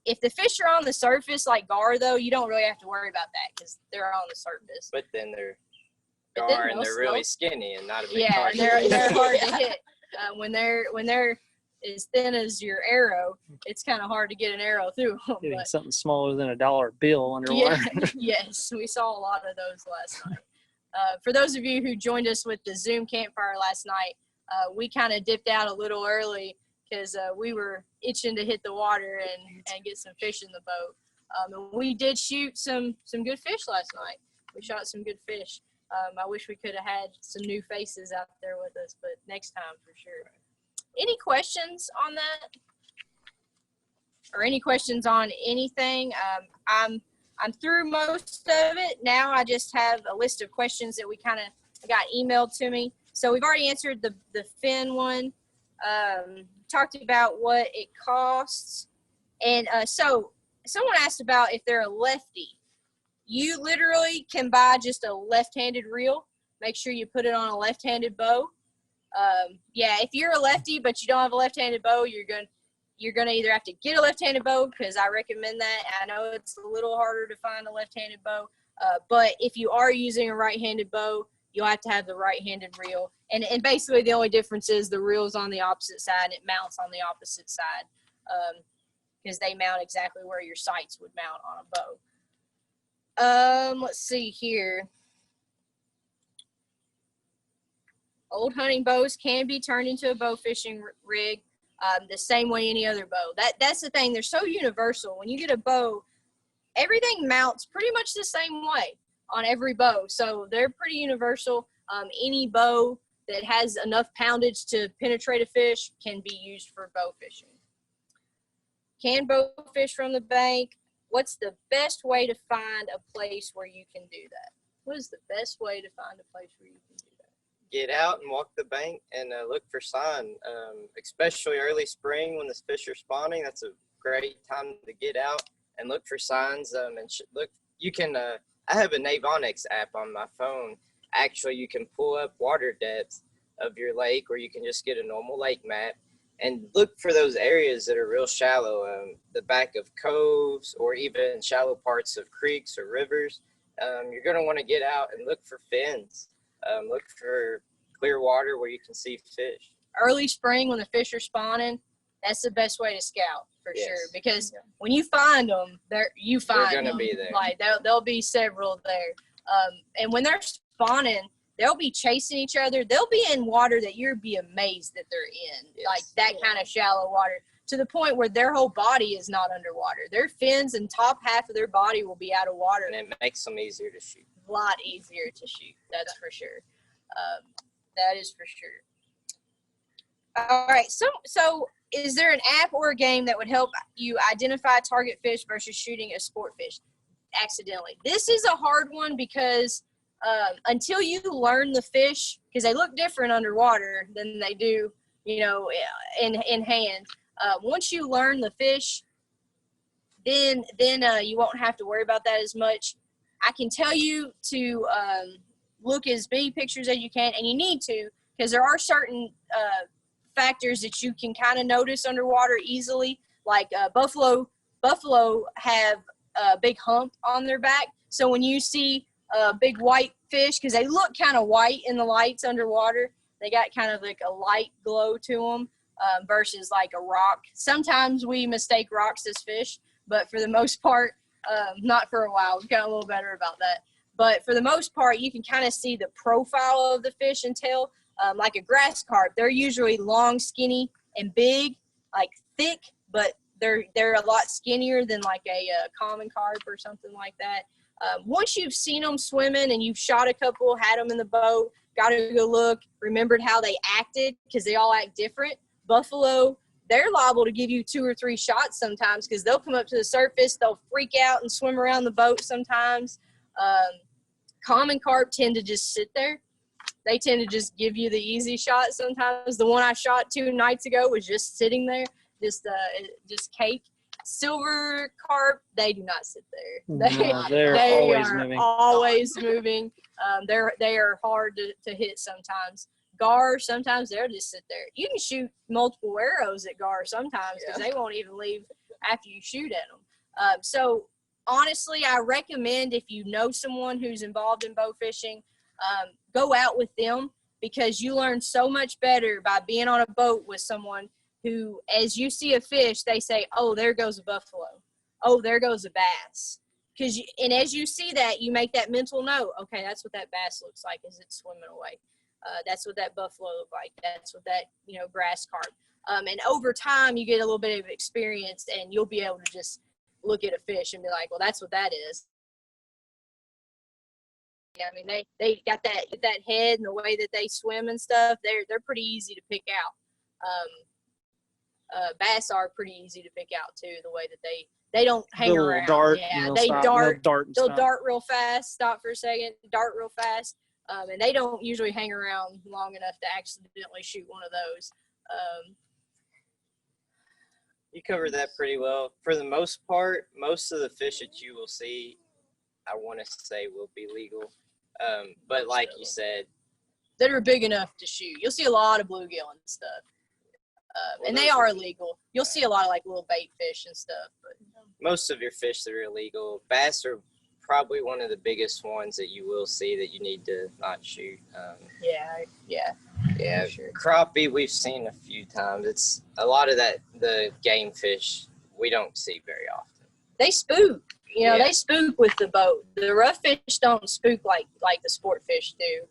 If the fish are on the surface like gar, though, you don't really have to worry about that because they're on the surface. But then they're gar and they're really skinny and not a big target. Yeah, they're hard to hit. When they're as thin as your arrow, it's kind of hard to get an arrow through them. Getting something smaller than a dollar bill underwater. Yeah, yes, we saw a lot of those last night. For those of you who joined us with the Zoom campfire last night, we kind of dipped out a little early because we were itching to hit the water and get some fish in the boat. And we did shoot some good fish last night. We shot some good fish. I wish we could have had some new faces out there with us, but next time for sure. Any questions on that? Or any questions on anything? I'm through most of it. Now I just have a list of questions that we kind of got emailed to me. So we've already answered the fin one. Talked about what it costs. And so someone asked about if they're a lefty. You literally can buy just a left-handed reel. Make sure you put it on a left-handed bow. Yeah, if you're a lefty but you don't have a left-handed bow, you're gonna either have to get a left-handed bow because I recommend that. I know it's a little harder to find a left-handed bow, but if you are using a right-handed bow, you'll have to have the right-handed reel. And basically the only difference is the reel's on the opposite side and it mounts on the opposite side because they mount exactly where your sights would mount on a bow. Let's see here. Old hunting bows can be turned into a bow fishing rig the same way any other bow. That's the thing. They're so universal. When you get a bow, everything mounts pretty much the same way on every bow. So they're pretty universal. Any bow that has enough poundage to penetrate a fish can be used for bow fishing. Can bow fish from the bank? What's the best way to find a place where you can do that? What is the best way to find a place where you can do that? Get out and walk the bank and look for sign, especially early spring when the fish are spawning. That's a great time to get out and look for signs. And look, you can, I have a Navonics app on my phone. Actually, you can pull up water depth of your lake, or you can just get a normal lake map and look for those areas that are real shallow, the back of coves or even shallow parts of creeks or rivers. You're going to want to get out and look for fins. Look for clear water where you can see fish. Early spring when the fish are spawning, that's the best way to scout for sure. Because when you find them, they're going to be there. Like there'll be several there. And when they're spawning, they'll be chasing each other. They'll be in water that you'll be amazed that they're in, like that kind of shallow water, to the point where their whole body is not underwater. Their fins and top half of their body will be out of water. And it makes them easier to shoot. A lot easier to shoot, that's for sure. That is for sure. All right, so is there an app or a game that would help you identify target fish versus shooting a sport fish accidentally? This is a hard one because until you learn the fish, because they look different underwater than they do, in hand. Once you learn the fish, then you won't have to worry about that as much. I can tell you to look as many pictures as you can, and you need to, because there are certain factors that you can kind of notice underwater easily. Like buffalo have a big hump on their back, so when you see big white fish because they look kind of white in the lights underwater. They got kind of like a light glow to them versus like a rock. Sometimes we mistake rocks as fish, but for the most part, not for a while. We've gotten a little better about that. But for the most part, you can kind of see the profile of the fish and tell. Like a grass carp, they're usually long, skinny, and big, like thick, but they're a lot skinnier than like a common carp or something like that. Once you've seen them swimming and you've shot a couple, had them in the boat, got to go look, remembered how they acted because they all act different. Buffalo, they're liable to give you 2 or 3 shots sometimes because they'll come up to the surface, they'll freak out and swim around the boat sometimes. Common carp tend to just sit there. They tend to just give you the easy shot sometimes. The one I shot 2 nights ago was just sitting there, just cake. Silver carp, they do not sit there. They're They always are moving. always moving. They are hard to hit sometimes. Gar, sometimes they'll just sit there. You can shoot multiple arrows at gar sometimes because they won't even leave after you shoot at them. So honestly, I recommend if you know someone who's involved in bow fishing, go out with them because you learn so much better by being on a boat with someone who, as you see a fish, they say, oh, there goes a buffalo. Oh, there goes a bass. And as you see that, you make that mental note. Okay, that's what that bass looks like as it's swimming away. That's what that buffalo looks like. That's what that, grass carp. And over time, you get a little bit of experience and you'll be able to just look at a fish and be like, well, that's what that is. I mean, they got that head and the way that they swim and stuff. They're pretty easy to pick out. Bass are pretty easy to pick out too. The way that they don't hang around. Dart, Yeah, they stop, dart. They'll dart real fast. Stop for a second. Dart real fast. And they don't usually hang around long enough to accidentally shoot one of those. You covered that pretty well. For the most part, most of the fish that you will see, I want to say, will be legal. But like you said, that are big enough to shoot. You'll see a lot of bluegill and stuff. And they are illegal. You'll see a lot of like little bait fish and stuff. But most of your fish that are illegal, bass are probably one of the biggest ones that you will see that you need to not shoot. Yeah. Sure. Crappie we've seen a few times. It's a lot of the game fish we don't see very often. They spook. They spook with the boat. The rough fish don't spook like the sport fish do.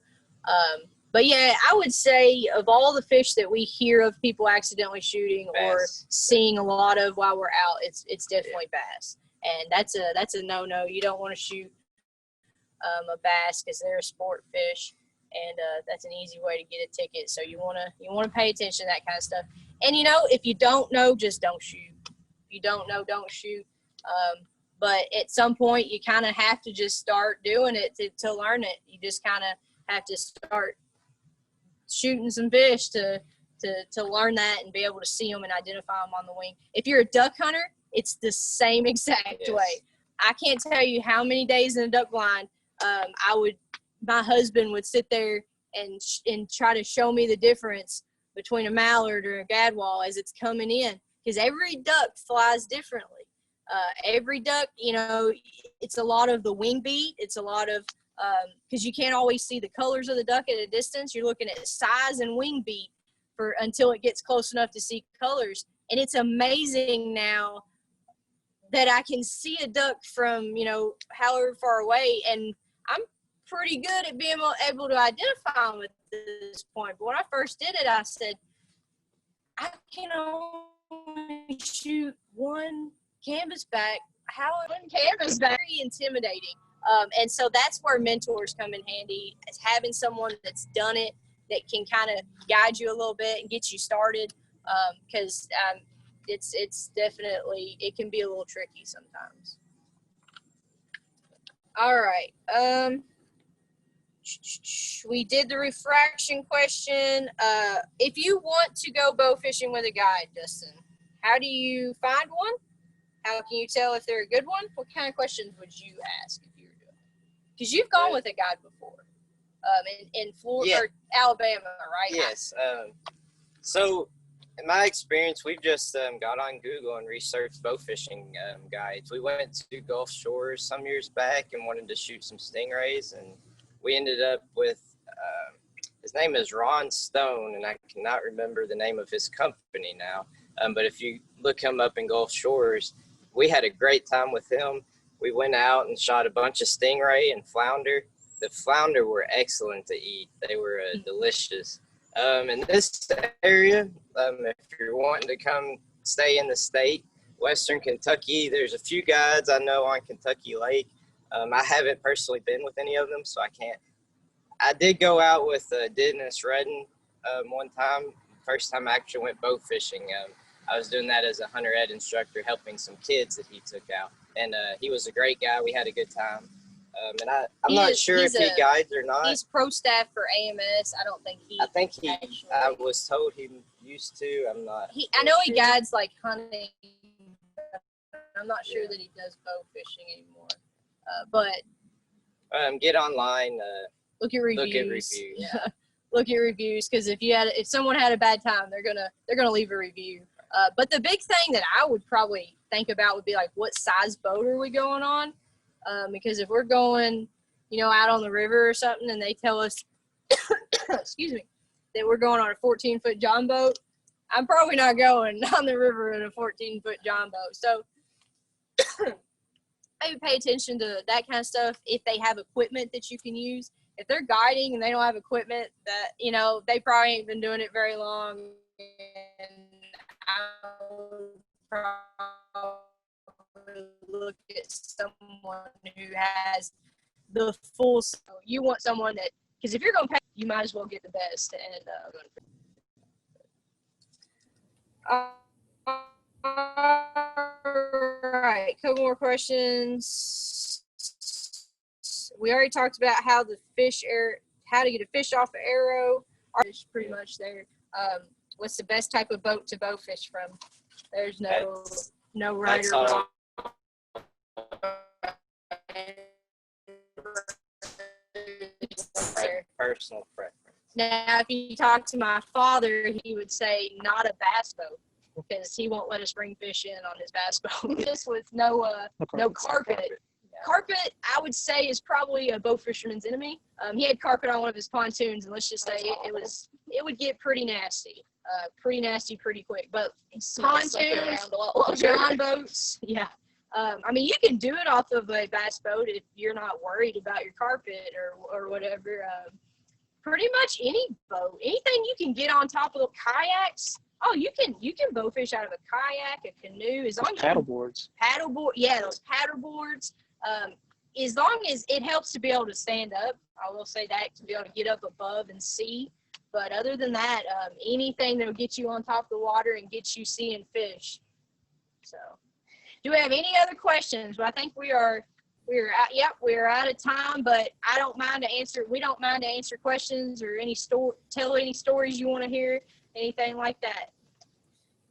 But yeah, I would say of all the fish that we hear of people accidentally shooting bass. Or seeing a lot of while we're out, it's definitely bass. And that's a no-no. You don't want to shoot a bass because they're a sport fish, and that's an easy way to get a ticket. So you wanna pay attention to that kind of stuff. And if you don't know, just don't shoot. If you don't know, don't shoot. But at some point, you kind of have to just start doing it to learn it. You just kind of have to start shooting some fish to learn that and be able to see them and identify them on the wing. If you're a duck hunter, it's the same exact way. I can't tell you how many days in a duck blind my husband would sit there and try to show me the difference between a mallard or a gadwall as it's coming in, because every duck flies differently. Every duck, it's a lot of the wing beat. It's a lot of because you can't always see the colors of the duck at a distance. You're looking at size and wing beat until it gets close enough to see colors. And it's amazing now that I can see a duck from, however far away. And I'm pretty good at being able to identify them at this point. But when I first did it, I said, I can only shoot one canvasback. How one canvasback? Very intimidating. And so that's where mentors come in handy, is having someone that's done it, that can kind of guide you a little bit and get you started. Because it's definitely, it can be a little tricky sometimes. All right. We did the refraction question. If you want to go bow fishing with a guide, Justin, how do you find one? How can you tell if they're a good one? What kind of questions would you ask if you were doing it? Because you've gone with a guide before, in Florida or Alabama, right? Yes. So In my experience, we've just got on Google and researched bow fishing guides. We went to Gulf Shores some years back and wanted to shoot some stingrays, and we ended up with his name is Ron Stone, and I cannot remember the name of his company now. But if you look him up in Gulf Shores, we had a great time with him. We went out and shot a bunch of stingray and flounder. The flounder were excellent to eat. They were delicious. In this area, if you're wanting to come stay in the state, Western Kentucky, there's a few guides I know on Kentucky Lake. I haven't personally been with any of them, so I can't. I did go out with Dennis Redden one time. First time I actually went bow fishing. I was doing that as a hunter ed instructor, helping some kids that he took out. And he was a great guy. We had a good time. And I'm not sure if he guides or not. He's pro staff for AMS. I don't think he. I think he. Actually, I was told he used to. I'm not. I know he guides like hunting. I'm not sure that he does bow fishing anymore. But get online. look at reviews. Yeah. Look at reviews, because if someone had a bad time, they're gonna leave a review. But the big thing that I would probably think about would be like, what size boat are we going on? Because if we're going, out on the river or something, and they tell us, excuse me, that we're going on a 14-foot John boat, I'm probably not going on the river in a 14-foot John boat. So maybe pay attention to that kind of stuff. If they have equipment that you can use, if they're guiding and they don't have equipment that, they probably ain't been doing it very long, and I would probably look at someone who has the full. So you want someone that, because if you're going to pay, you might as well get the best. And all right, a couple more questions. We already talked about how to get a fish off an arrow. Fish pretty much there. What's the best type of boat to bow fish from? There's no right or wrong. Personal preference. Now, if you talk to my father, he would say not a bass boat, because he won't let us bring fish in on his bass boat. Just with no carpet. Carpet, I would say, is probably a bow fisherman's enemy. He had carpet on one of his pontoons, and let's just say it would get pretty nasty. Pretty quick. But pontoons, John boats, yeah. You can do it off of a bass boat if you're not worried about your carpet or whatever. Pretty much any boat, anything you can get on top of the kayaks. Oh, you can bow fish out of a kayak, a canoe, as long as paddle boards. Yeah, those paddle boards. As long as it helps to be able to stand up, I will say that, to be able to get up above and see. But other than that, anything that will get you on top of the water and get you seeing fish. So, do we have any other questions? Well, I think we're out of time, but we don't mind to answer questions or tell any stories you want to hear, anything like that.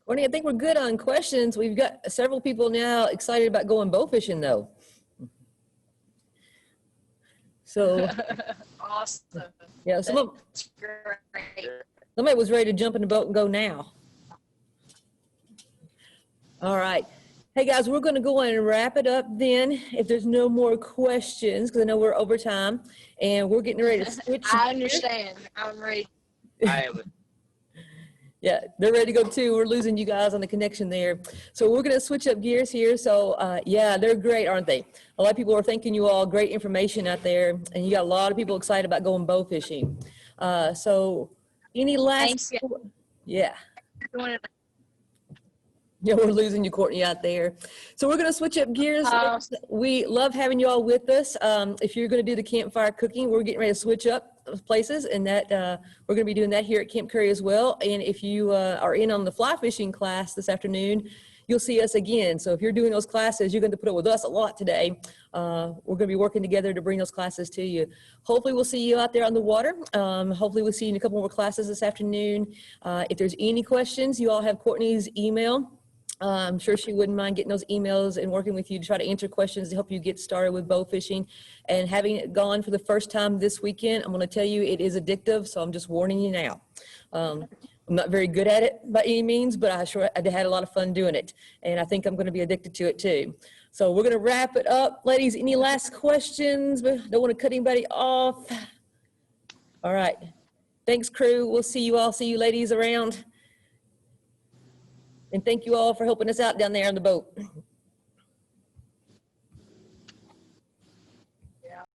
Courtney, I think we're good on questions. We've got several people now excited about going bow fishing, though. So awesome. Yeah, somebody was ready to jump in the boat and go now. All right. Hey guys, we're going to go on and wrap it up then, if there's no more questions, because I know we're over time, and we're getting ready to switch. I understand. I'm ready. I am. Yeah, they're ready to go too. We're losing you guys on the connection there. So we're going to switch up gears here. So yeah, they're great, aren't they? A lot of people are thanking you all. Great information out there. And you got a lot of people excited about going bow fishing. So any last? Thanks. Yeah. Yeah, we're losing you, Courtney, out there. So we're going to switch up gears. We love having you all with us. If you're going to do the campfire cooking, we're getting ready to switch up places, and that we're going to be doing that here at Camp Curry as well. And if you are in on the fly fishing class this afternoon, you'll see us again. So if you're doing those classes, you're going to put up with us a lot today. We're going to be working together to bring those classes to you. Hopefully we'll see you out there on the water. Hopefully we'll see you in a couple more classes this afternoon. If there's any questions, you all have Courtney's email. I'm sure she wouldn't mind getting those emails and working with you to try to answer questions to help you get started with bow fishing. And having it gone for the first time this weekend, I'm going to tell you it is addictive, so I'm just warning you now. I'm not very good at it by any means, but I had a lot of fun doing it. And I think I'm going to be addicted to it too. So we're going to wrap it up. Ladies, any last questions? Don't want to cut anybody off. All right. Thanks, crew. We'll see you all. See you ladies around. And thank you all for helping us out down there on the boat.